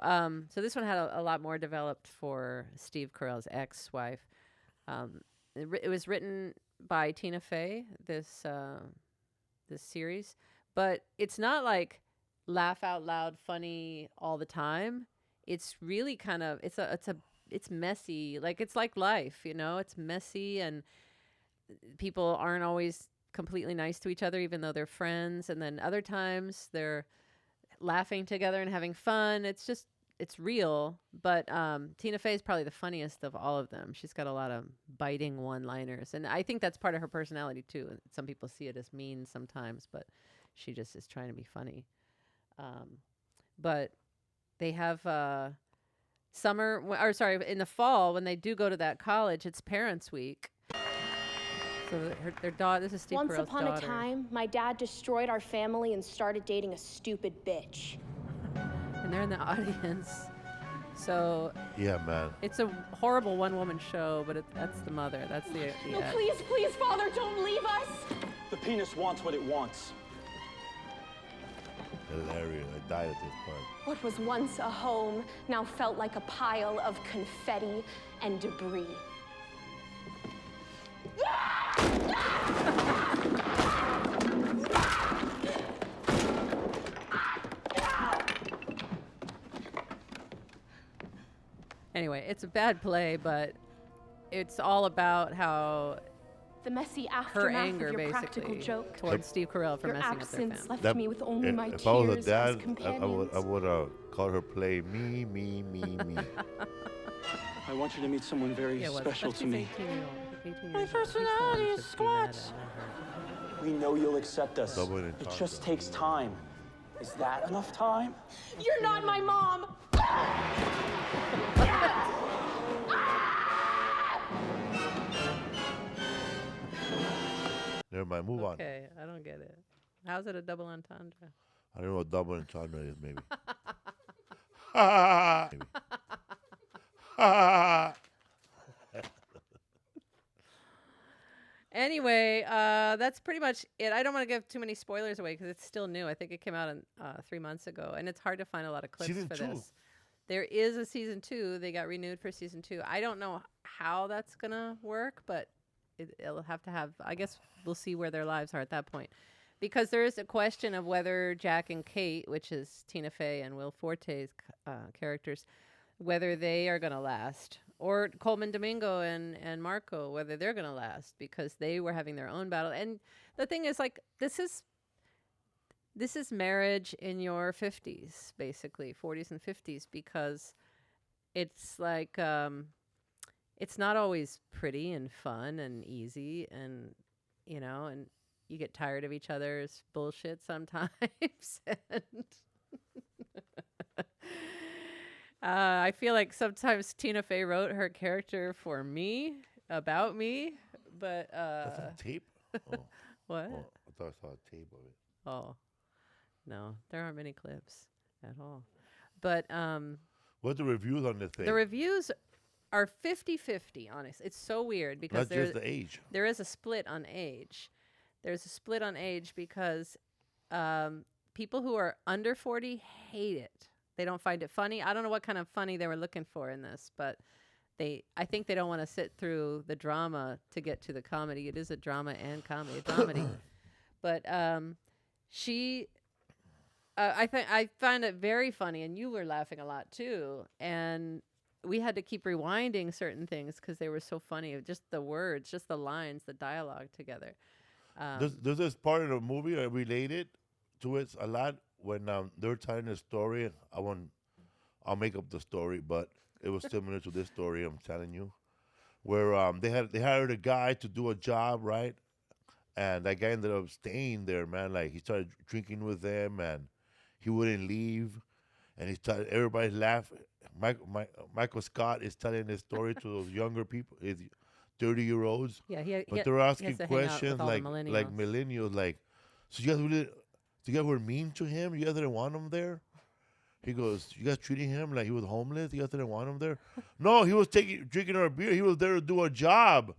so this one had a lot more developed for Steve Carell's ex-wife. It was written by Tina Fey, this series, but it's not like laugh out loud funny all the time. It's really kind of it's messy. Like, it's like life, you know. It's messy, and people aren't always completely nice to each other, even though they're friends. And then other times they're laughing together and having fun. It's real. But Tina Fey is probably the funniest of all of them. She's got a lot of biting one-liners, and I think that's part of her personality too. Some people see it as mean sometimes, but she just is trying to be funny. But they have in the fall, when they do go to that college, it's Parents' Week. So their daughter, this is Steve Carell's daughter. Once upon a time, my dad destroyed our family and started dating a stupid bitch. And they're in the audience. So yeah, man, it's a horrible one-woman show, but that's the mother. That's the No, please, Father, don't leave us. The penis wants what it wants. Hilarious. I died at this part. What was once a home now felt like a pile of confetti and debris. Anyway, it's a bad play, but it's all about how the messy her aftermath anger, of your basically, practical joke towards Steve Carell for your messing up their absence family. left me with only my if tears I was a dad, as companions. I would call her play me. I want you to meet someone very special to me. My personality is squats. We know you'll accept us. It just takes time. Is that enough time? You're not my mom! Never mind, move on. Okay, I don't get it. How's it a double entendre? I don't know what double entendre is, maybe. Ha ha. Anyway, that's pretty much it. I don't want to give too many spoilers away because it's still new. I think it came out 3 months ago, and it's hard to find a lot of clips Season for 2. this. There is a season 2. They got renewed for season 2. I don't know how that's gonna work, but it'll have to have. I guess we'll see where their lives are at that point, because there is a question of whether Jack and Kate, which is Tina Fey and Will Forte's characters, whether they are gonna last. Or Colman Domingo and Marco, whether they're going to last, because they were having their own battle. And the thing is, like, this is marriage in your 50s, basically, 40s and 50s, because it's like, it's not always pretty and fun and easy, and, you know, and you get tired of each other's bullshit sometimes. And I feel like sometimes Tina Fey wrote her character for me, about me, but That's on tape? Oh. What? Oh, I thought I saw a tape of it. Oh. No, there aren't many clips at all. But what are the reviews on this thing? The reviews are 50-50, honestly. It's so weird because not just the age. There is a split on age. There's a split on age because people who are under 40 hate it. They don't find it funny. I don't know what kind of funny they were looking for in this, but I think they don't want to sit through the drama to get to the comedy. It is a drama and comedy, dramedy. But I find it very funny, and you were laughing a lot too. And we had to keep rewinding certain things because they were so funny. Just the words, just the lines, the dialogue together. There's this part of the movie that related to it a lot. When they were telling the story, I'll make up the story, but it was similar to this story I'm telling you, where they hired a guy to do a job, right? And that guy ended up staying there, man. Like, he started drinking with them, and he wouldn't leave, and everybody's laughing. Michael Scott is telling his story to those younger people, his 30-year-olds. Yeah, but they're asking questions like millennials, like, so you guys were mean to him? You guys didn't want him there? He goes, you guys treating him like he was homeless? You guys didn't want him there? No, he was drinking our beer. He was there to do a job.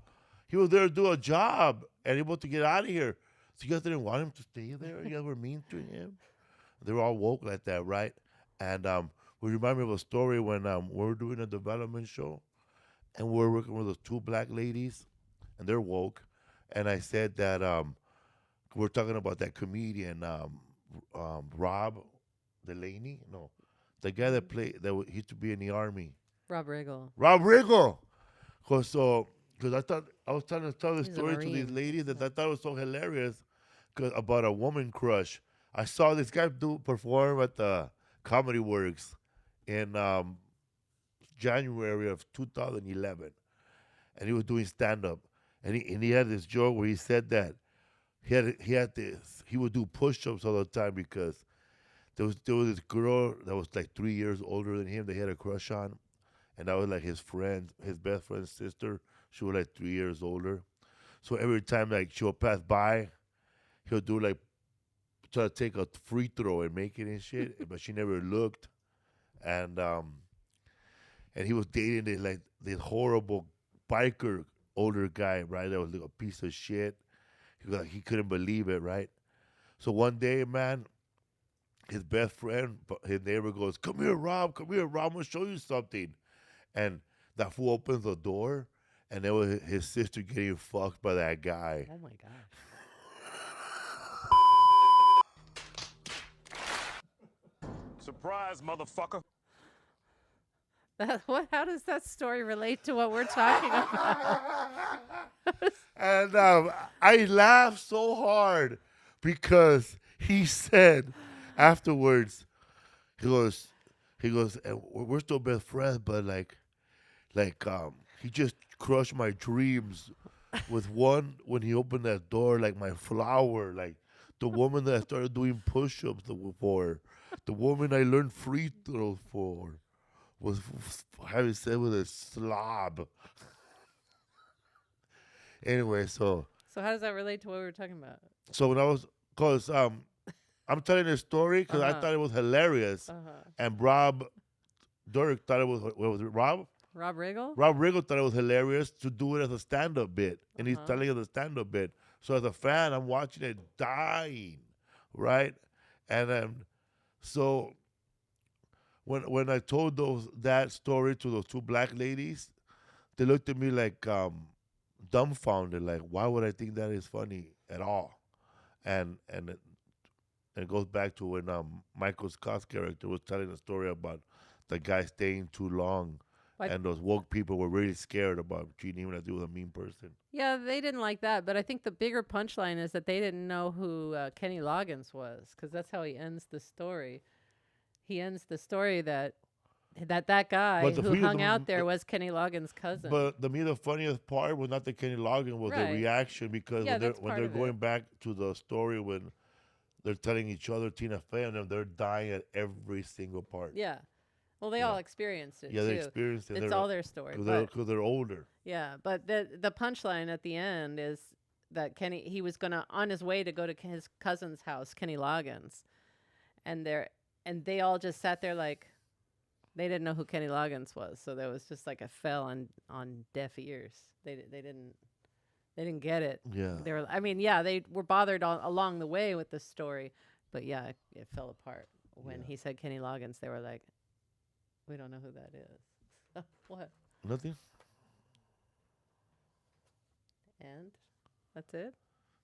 And he wanted to get out of here. So you guys didn't want him to stay there? You guys were mean to him? They were all woke like that, right? And we remind me of a story when we were doing a development show, and we were working with those 2 black ladies, and they're woke. And I said that we're talking about that comedian, Rob Delaney. No, the guy that he used to be in the army. Rob Riggle. Because I was trying to tell the story to these ladies that I thought it was so hilarious about a woman crush. I saw this guy perform at the Comedy Works in January of 2011, and he was doing stand-up, and he had this joke where he said that he would do push-ups all the time because there was this girl that was like 3 years older than him that he had a crush on, and that was like his best friend's sister. She was like 3 years older. So every time like she would pass by, he'll do like try to take a free throw and make it and shit, but she never looked. And he was dating this horrible biker older guy, right? That was like a piece of shit. He couldn't believe it, right? So one day, man, his best friend, his neighbor goes, come here, Rob, I'm going to show you something. And that fool opens the door, and there was his sister getting fucked by that guy. Oh, my God. Surprise, motherfucker. How does that story relate to what we're talking about? And I laughed so hard because he said afterwards, he goes, we're still best friends, but like he just crushed my dreams with one when he opened that door, like my flower, like the woman that I started doing push-ups for, the woman I learned free throws for, was having sex with a slob. Anyway, so how does that relate to what we were talking about? So I'm telling this story because I thought it was hilarious, and Rob Dirk thought it was, what was it, Rob? Rob Riggle? Rob Riggle thought it was hilarious to do it as a stand-up bit, and he's Uh-huh. telling it as a stand-up bit. So as a fan, I'm watching it dying, right? And so when I told that story to those two black ladies, they looked at me like dumbfounded, like, why would I think that is funny at all? And it goes back to when Michael Scott's character was telling a story about the guy staying too long, and those woke people were really scared about treating him as he was a mean person. Yeah, they didn't like that. But I think the bigger punchline is that they didn't know who Kenny Loggins was, because that's how he ends the story. He ends the story that guy who hung out there was Kenny Loggins' cousin. But to me, the funniest part was not the Kenny Loggins, was the reaction, because when they're going back to the story when they're telling each other, Tina Fey and them, they're dying at every single part. Yeah. Well, they all experienced it, Yeah, too. they experienced it. It's all their story. Because they're older. Yeah, but the punchline at the end is that he was on his way to go to his cousin's house, Kenny Loggins, and they all just sat there like they didn't know who Kenny Loggins was. So there was just like a fell on deaf ears. They didn't get it. Yeah. They were bothered along the way with the story, but yeah, it fell apart when he said Kenny Loggins. They were like, we don't know who that is. What? Nothing. And that's it?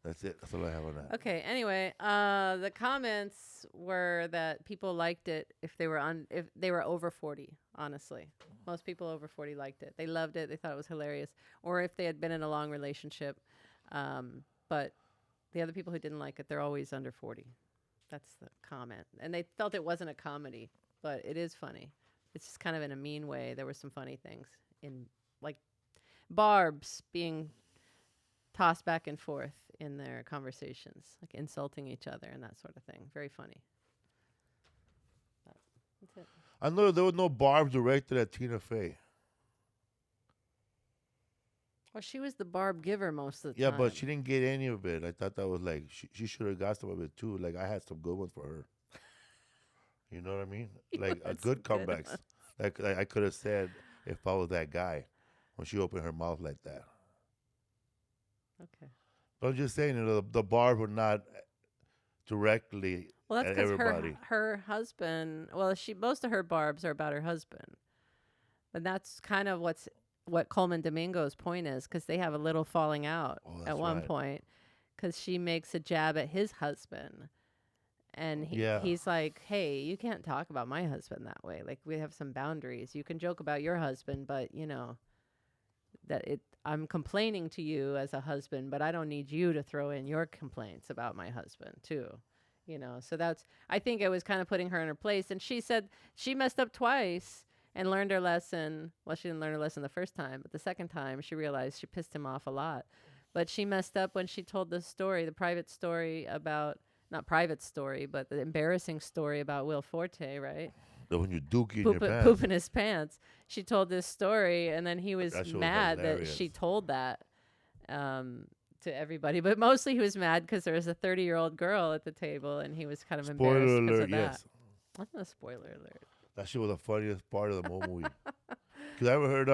That's it. That's all I have on that. Okay. Anyway, the comments were that people liked it if they were over 40. Honestly, most people over 40 liked it. They loved it. They thought it was hilarious. Or if they had been in a long relationship. But the other people who didn't like it, they're always under 40. That's the comment. And they felt it wasn't a comedy, but it is funny. It's just kind of in a mean way. There were some funny things in, like, barbs being tossed back and forth in their conversations, like insulting each other and that sort of thing. Very funny. That's it. I know there was no Barb directed at Tina Fey. Well, she was the barb giver most of the Yeah, time. but she didn't get any of it. I thought that was like, she should have got some of it too. Like, I had some good ones for her. You know what I mean? Like, a good comebacks. Like I could have said if I was that guy when she opened her mouth like that. Okay. But I'm just saying, the Barb were not directly Well, that's at because everybody. her husband. Well, most of her barbs are about her husband, and that's kind of what Colman Domingo's point is, because they have a little falling out at one point, because she makes a jab at his husband, and he's like, "Hey, you can't talk about my husband that way. Like, we have some boundaries. You can joke about your husband, but you know that I'm complaining to you as a husband, but I don't need you to throw in your complaints about my husband too." You know, so I think it was kind of putting her in her place. And she said she messed up twice and learned her lesson. Well, she didn't learn her lesson the first time, but the second time she realized she pissed him off a lot. But she messed up when she told the story, the private story about, not private story, but the embarrassing story about Will Forte, right? When you dookie in your pants. Poop in his pants. She told this story, and then he was mad that she told that to everybody. But mostly he was mad because there was a 30-year-old girl at the table, and he was kind of embarrassed because of that. Yes. That's not a spoiler alert. That shit was the funniest part of the whole movie. Because I ever heard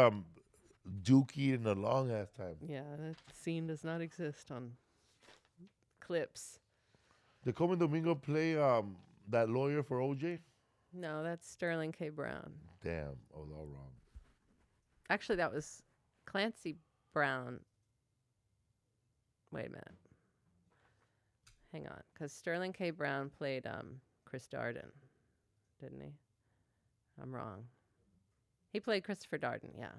Dookie in a long ass time. Yeah, that scene does not exist on clips. Did Colman Domingo play that lawyer for OJ? No, that's Sterling K. Brown. Damn, I was all wrong. Actually, that was Clancy Brown. Wait a minute. Hang on, because Sterling K. Brown played Chris Darden, didn't he? I'm wrong. He played Christopher Darden, yeah.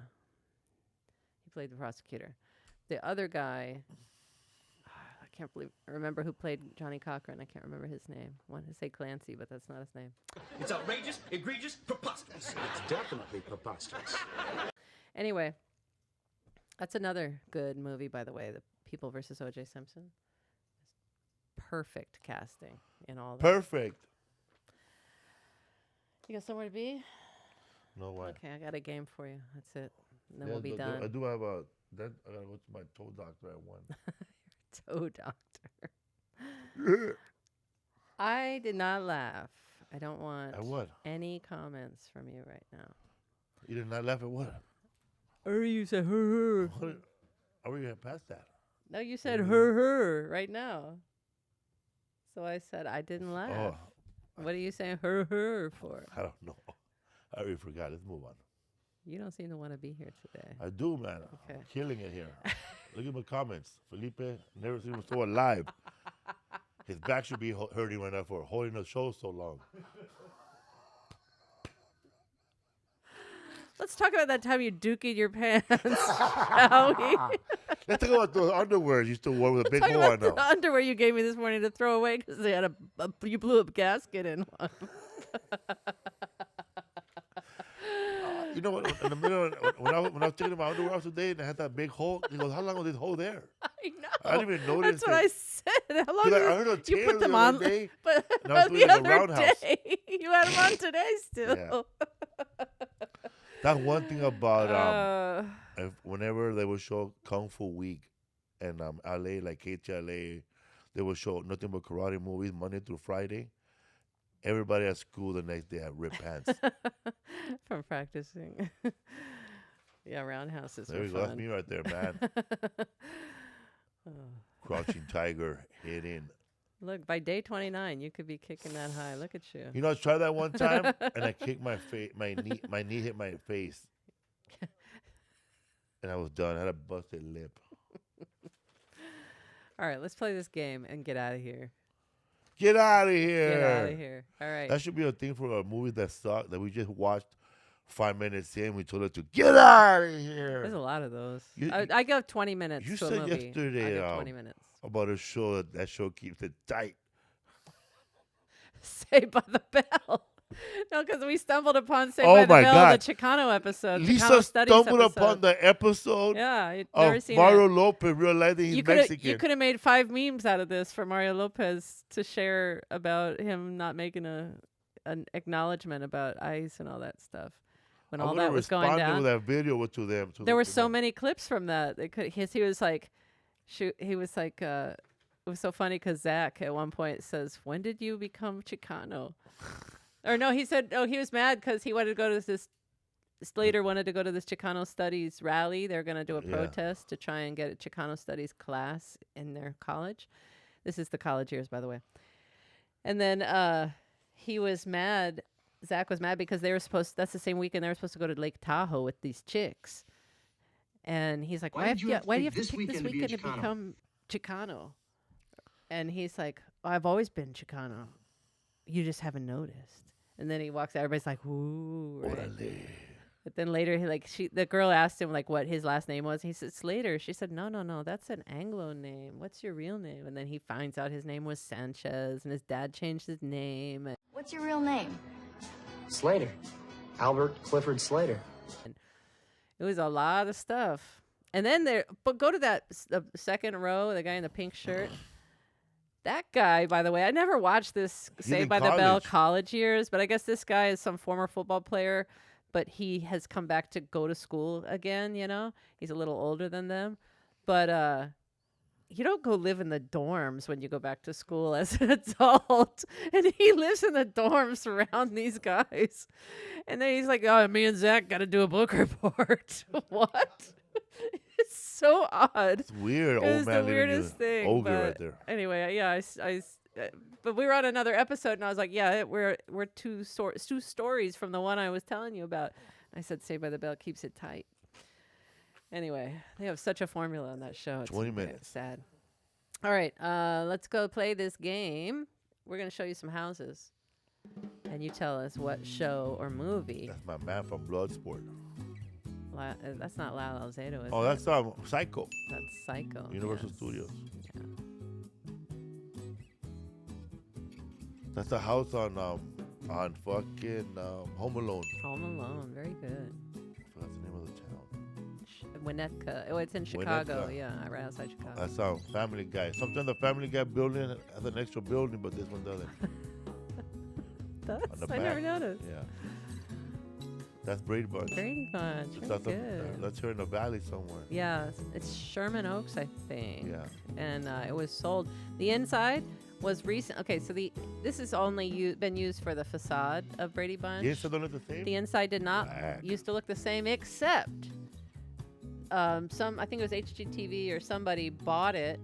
He played the prosecutor. The other guy, I can't remember who played Johnny Cochran. I can't remember his name. I want to say Clancy, but that's not his name. It's outrageous, egregious, preposterous. It's definitely preposterous. Anyway, that's another good movie, by the way, The People versus O.J. Simpson. Perfect casting in all that. Perfect. You got somewhere to be? No way. Okay, I got a game for you. That's it. And then we'll be done. I do have I gotta go to my toe doctor at 1. Toe doctor. I did not laugh I don't want At what? any comments from you right now. You did not laugh at what? Or you said her. What? Are we past that? No, you said her right now. So I said I didn't laugh. Oh. What are you saying her for? I don't know. I already forgot. Let's move on. You don't seem to want to be here today. I do, man. Okay. I'm killing it here. Look at my comments. Felipe, never seen him so alive. His back should be hurting right now for holding the show so long. Let's talk about that time you dookied your pants, shall we? Let's talk about those underwear you still wore with a big Talk hole about on the them. underwear you gave me this morning to throw away because they had you blew up gasket in one. You know what? In the middle, when I was taking my underwear out today and I had that big hole, he goes, "How long was this hole there?" I know. I didn't even notice. That's what I said. How long I heard a you tear put them the on? other day, But and I was doing the it in a other roundhouse. day, you had them on today still. Yeah. That's one thing about whenever they would show Kung Fu Week and LA, like KTLA, they would show nothing but karate movies Monday through Friday. Everybody at school the next day had ripped pants. From practicing. Yeah, roundhouses There were you go. fun. That's me right there, man. Crouching Tiger, hit in. Look, by day 29, you could be kicking that high. Look at you. You know, I tried that one time, and I kicked my knee. My knee hit my face, and I was done. I had a busted lip. All right, let's play this game and get out of here. Get out of here! Get out of here! All right. That should be a thing for a movie that sucked that we just watched 5 minutes in. We told her to get out of here. There's a lot of those. You- I go 20 minutes You to a said movie. yesterday I go 20 minutes. about a show that show keeps it tight. Saved by the Bell. No, because we stumbled upon Saved Oh by the my Bell, God. the Chicano episode. Lisa Chicano Studies stumbled episode. upon the episode Yeah, you'd of never seen Mario it. Lopez realizing he's You Mexican. could have made 5 memes out of this for Mario Lopez to share about him not making an acknowledgement about ICE and all that stuff when all that was going down. With that video to them. There were so many clips from that. They could. He was like, he was like. It was so funny because Zach at one point says, "When did you become Chicano?" Or no, he said, "Oh, he was mad because he wanted to go to this." Slater wanted to go to this Chicano Studies rally. They're going to do a protest to try and get a Chicano Studies class in their college. This is the college years, by the way. And then he was mad. Zach was mad because they were supposed. That's the same weekend they were supposed to go to Lake Tahoe with these chicks. And he's like, "Why do you have to pick this weekend to become Chicano?" And he's like, "I've always been Chicano. You just haven't noticed." And then he walks out. Everybody's like, "Ooh." Right? But then later, the girl asked him like what his last name was. He said Slater. She said, "No, that's an Anglo name. What's your real name?" And then he finds out his name was Sanchez, and his dad changed his name. What's your real name? Slater. Albert Clifford Slater. And it was a lot of stuff. And then but go to the second row, the guy in the pink shirt. That guy, by the way, I never watched this Saved by the Bell college years, but I guess this guy is some former football player, but he has come back to go to school again, you know? He's a little older than them. But you don't go live in the dorms when you go back to school as an adult. And he lives in the dorms around these guys. And then he's like, "Oh, me and Zach got to do a book report." What? It's so odd. It's weird, It old was man. the weirdest thing. Ogre but right there. Anyway, yeah, but we were on another episode, and I was like, "Yeah, we're two stories from the one I was telling you about." I said, "Saved by the Bell keeps it tight." Anyway, they have such a formula on that show. It's 20 minutes. Sad. All right, let's go play this game. We're gonna show you some houses, and you tell us what show or movie. That's my man from Bloodsport. That's not Lyle Alzado, is it? Oh, that's Psycho. That's Psycho. Universal yes. Studios. Yeah. That's the house on fucking Home Alone. Home Alone, very good. I forgot the name of the town. Winnetka. Oh, it's in Chicago. Winnetka. Yeah, right outside Chicago. That's Family Guy. Sometimes the Family Guy building has an extra building, but this one doesn't. On the I back. never noticed. Yeah. That's Brady Bunch. Brady Bunch. Very good. That's here in the valley somewhere. Yeah, it's Sherman Oaks, I think. Yeah. And it was sold. The inside was recent. Okay, so this is only been used for the facade of Brady Bunch. The inside don't look the same? The inside did not used to look the same, except I think it was HGTV or somebody bought it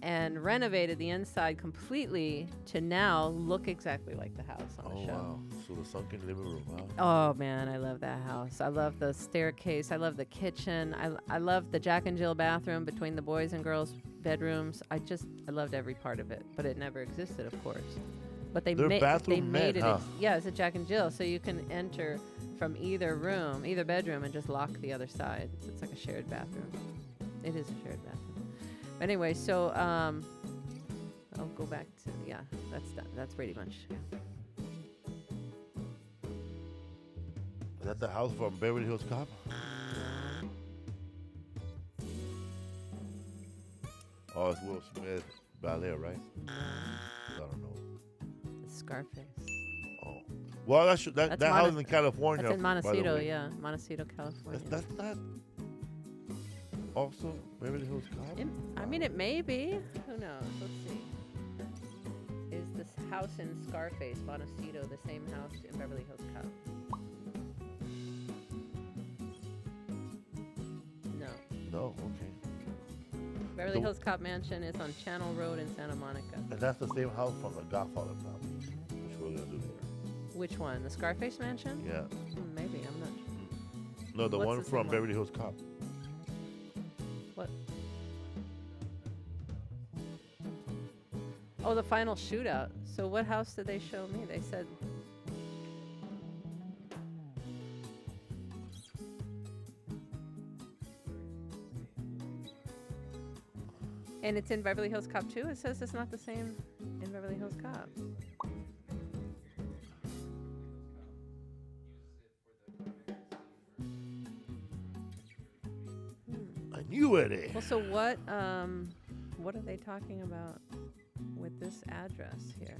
and renovated the inside completely to now look exactly like the house on the show. Wow. So the sunken living room, wow. Oh, man, I love that house. I love the staircase. I love the kitchen. I love the Jack and Jill bathroom between the boys' and girls' bedrooms. I loved every part of it, but it never existed, of course. But they made it. Huh? Yeah, it's a Jack and Jill, so you can enter from either bedroom, and just lock the other side. So it's like a shared bathroom. It is a shared bathroom. But anyway, so I'll go back to that's done. That's Brady Bunch. Yeah. Is that the house from Beverly Hills Cop? Oh, it's Will Smith ballet, right? I don't know. It's Scarface. Oh. Well, that house is in California. That's in Montecito, yeah. Montecito, California. That's not also Beverly Hills Cop? I mean, it may be. Who knows? Let's see. Is this house in Scarface, Montecito, the same house in Beverly Hills Cop? No, okay. Beverly Hills Cop Mansion is on Channel Road in Santa Monica. And that's the same house from The Godfather, probably, which we're going to do here. Which one? The Scarface Mansion? Yeah. Maybe, I'm not sure. No, the one from Beverly Hills Cop. What? Oh, the final shootout. So what house did they show me? They said... And it's in Beverly Hills Cop too? It says it's not the same in Beverly Hills Cop. I knew it. Well, so what are they talking about with this address here?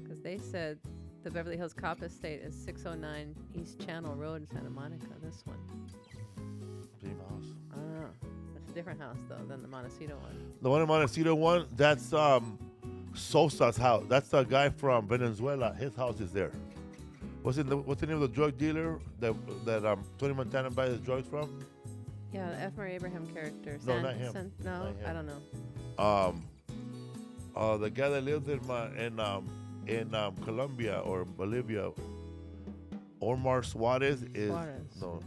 Because they said the Beverly Hills Cop estate is 609 East Channel Road in Santa Monica, this one. Same house. I don't know. That's a different house, though, than the Montecito one. The one in Montecito one, that's Sosa's house. That's the guy from Venezuela. His house is there. What's the name of the drug dealer that Tony Montana buys his drugs from? Yeah, the F. Murray Abraham character. No, not him. No, Not him. I don't know. The guy that lives in Colombia or Bolivia, Omar Suarez is no.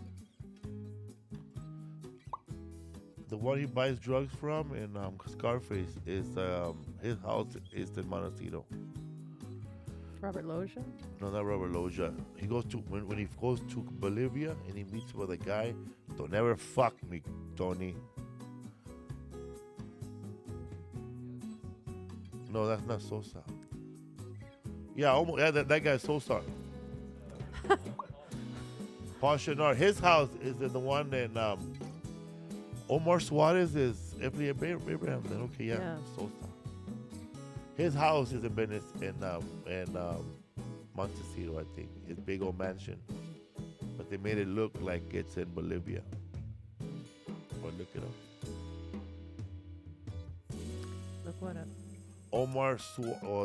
The one he buys drugs from in Scarface is his house is in Montecito. Robert Loggia? No, not Robert Loggia. He goes to when he goes to Bolivia and he meets with a guy. Don't ever fuck me, Tony. No, that's not Sosa. Yeah, almost. Yeah, that guy's Sosa. Paul Chenard. His house is in the one in Omar Suarez is Emily Abraham. Then okay, yeah. Sosa. His house is in Venice in Montecito, I think. His big old mansion, but they made it look like it's in Bolivia. Or look it up. Look what up. Omar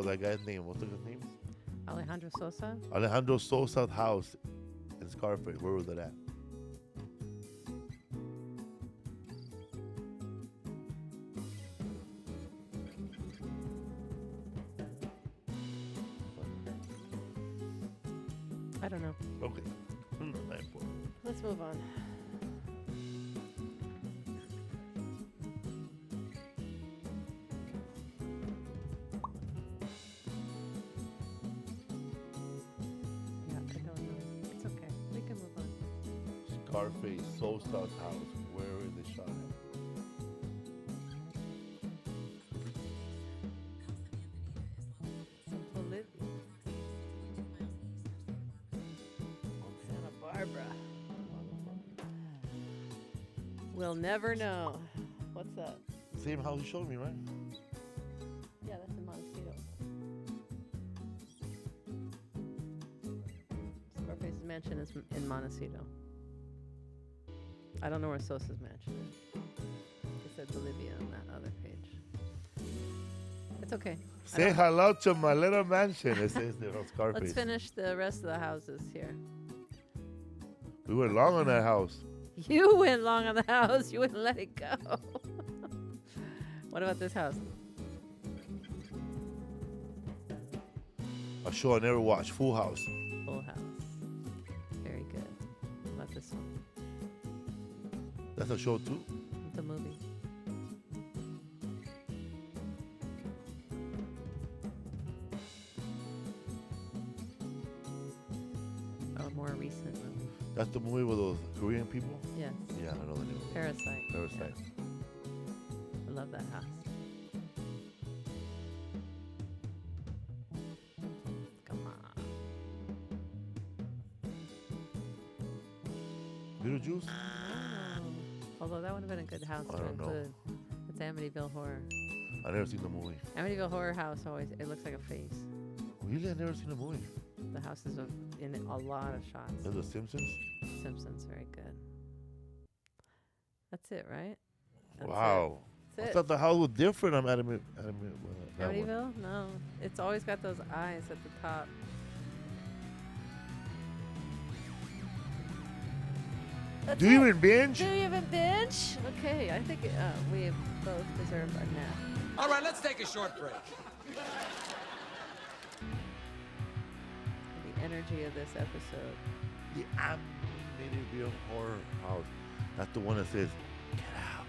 that guy's name. What's his name? Alejandro Sosa? Alejandro Sosa's house in Scarface. Where was it at? I don't know. Okay. Not important. Let's move on. Scarface, Sosa's house. Where is it shot at? Bolivia. Santa Barbara. We'll never know. What's that? Same house you showed me, right? Yeah, that's in Montecito. Scarface's mansion is in Montecito. I don't know where Sosa's mansion is. It said Bolivia on that other page. It's okay. Say hello to my little mansion. It says there on Scarface. Let's finish the rest of the houses here. We went long on that house. You went long on the house. You wouldn't let it go. What about this house? A show I never watched. Full House. Full House. Very good. What about this one? That's a show too. It's a movie. A more recent movie. That's the movie with those Korean people? Yes. Yeah, I know the name. Parasite. Parasite. Yeah. I love that house. Come on. Beetlejuice? Oh. Although that would have been a good house I to don't know. include. It's Amityville Horror. I never seen the movie. Amityville Horror house always, it looks like a face. Really? I never seen the movie. The house is in a lot of shots. Is The Simpsons? Simpsons, very good. That's it, right? That's Wow. It. I That's thought it. the house was different. I'm adamant. Amityville? No. It's always got those eyes at the top. That's Do you it. even binge? Do you even binge? Okay, I think we both deserve a nap. All right, let's take a short break. The energy of this episode. The Amityville Horror House. That's the one that says, "Get out."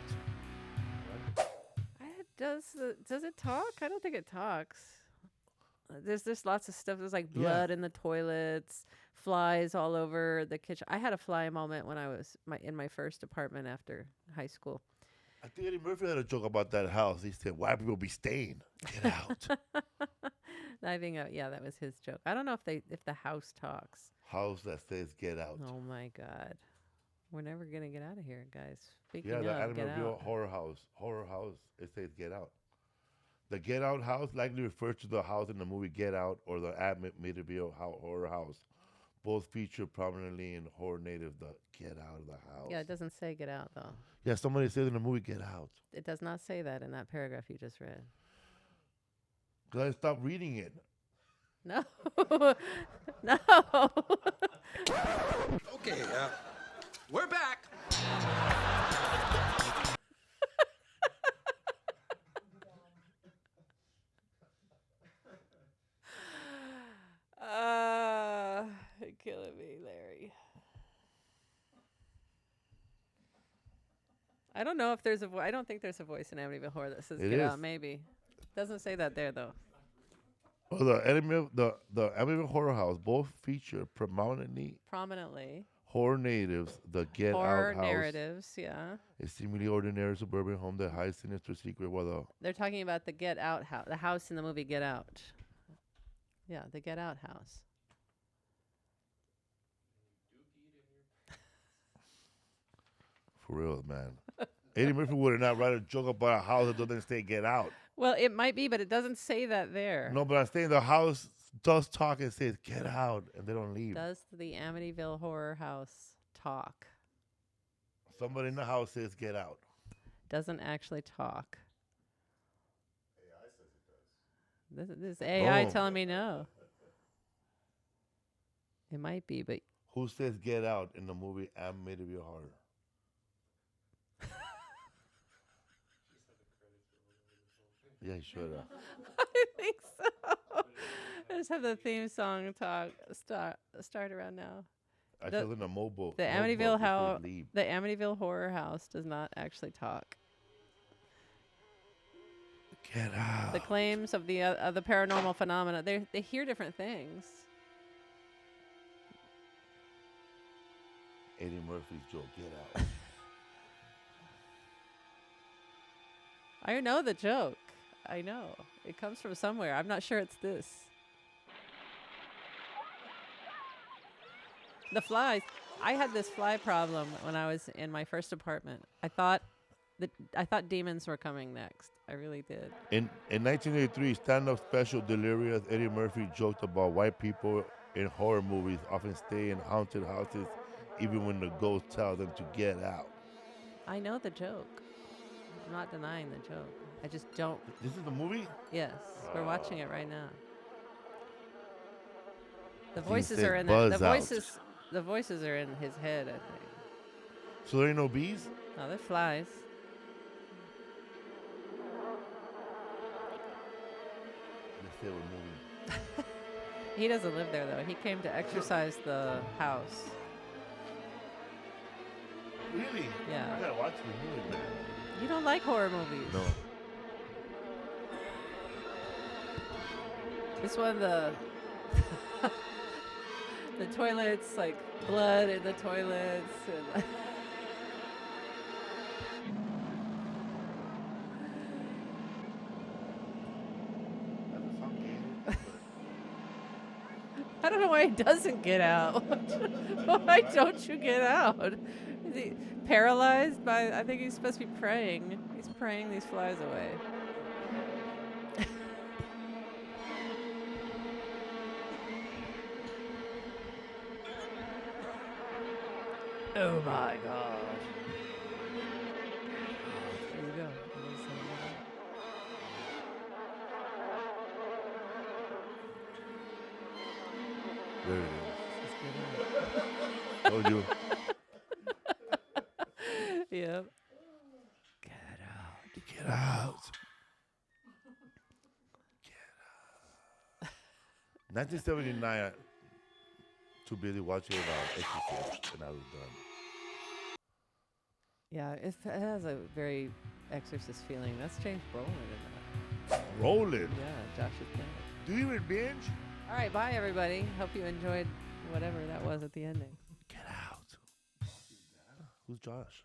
Does it talk? I don't think it talks. There's lots of stuff. There's like blood in the toilets, flies all over the kitchen. I had a fly moment when I was in my first apartment after high school. I think Eddie Murphy had a joke about that house. He said, "Why people be staying? Get out." I think that was his joke. I don't know if the house talks. House that says, "Get out." Oh my God, we're never gonna get out of here, guys. Speaking Yeah, the of, get Amityville out. Horror House. It says, "Get out." The Get Out house likely refers to the house in the movie Get Out or the Amityville Horror House. Both feature prominently in horror native the Get Out of the House. Yeah, it doesn't say get out though. Yeah, somebody says in the movie Get Out. It does not say that in that paragraph you just read. Because I stopped reading it. No. No. Okay, we're back. You're killing me, Larry. I don't know if there's a I don't think there's a voice in Amityville Horror that says It get is. out. Maybe doesn't say that there though. Oh, the Amityville Horror House both feature prominently horror natives. The Get Horror Out house. narratives, yeah. A seemingly ordinary suburban home that hides sinister secret. They're talking about the Get Out house, the house in the movie Get Out. Yeah, the Get Out house. For real, man. Eddie Murphy would not write a joke about a house that doesn't say "Get Out." Well, it might be, but it doesn't say that there. No, but I'm saying the house does talk and says "Get out," and they don't leave. Does the Amityville Horror House talk? Somebody in the house says "Get out." Doesn't actually talk. AI says it does. This AI telling me no. It might be, but Who says "Get out" in the movie Amityville Horror? Yeah, he should have. I think so. Let's have the theme song start around now. I said in a mobile. The Amityville Horror House does not actually talk. Get out. The claims of the paranormal phenomena, they hear different things. Eddie Murphy's joke, "Get out." I know the joke. I know. It comes from somewhere. I'm not sure it's this. The flies. I had this fly problem when I was in my first apartment. I thought demons were coming next. I really did. In 1983, stand-up special Delirious, Eddie Murphy joked about white people in horror movies often stay in haunted houses even when the ghost tells them to get out. I know the joke. I'm not denying the joke. I just don't. This is the movie? Yes, we're watching it right now. The He voices said are in there. The buzz out. voices are in his head, I think. So there ain't no bees? No, they're flies. Let's say we're moving. He doesn't live there though. He came to exercise the house. Really? Yeah. I gotta watch the movie, man. You don't like horror movies. No. This one, the toilets, like blood in the toilets. And I don't know why he doesn't get out. Why don't you get out? Is he paralyzed by? I think he's supposed to be praying. He's praying these flies away. Oh my God. There you go. There it is. Told you. Yep. Get out. Get out. 1979, too busy watching Exorcist, and I was done. Yeah, it has a very Exorcist feeling. That's James Brolin in that. Rolling. Yeah, Josh's dad. Do you even binge? All right, bye everybody. Hope you enjoyed whatever that was at the ending. Get out. Who's Josh?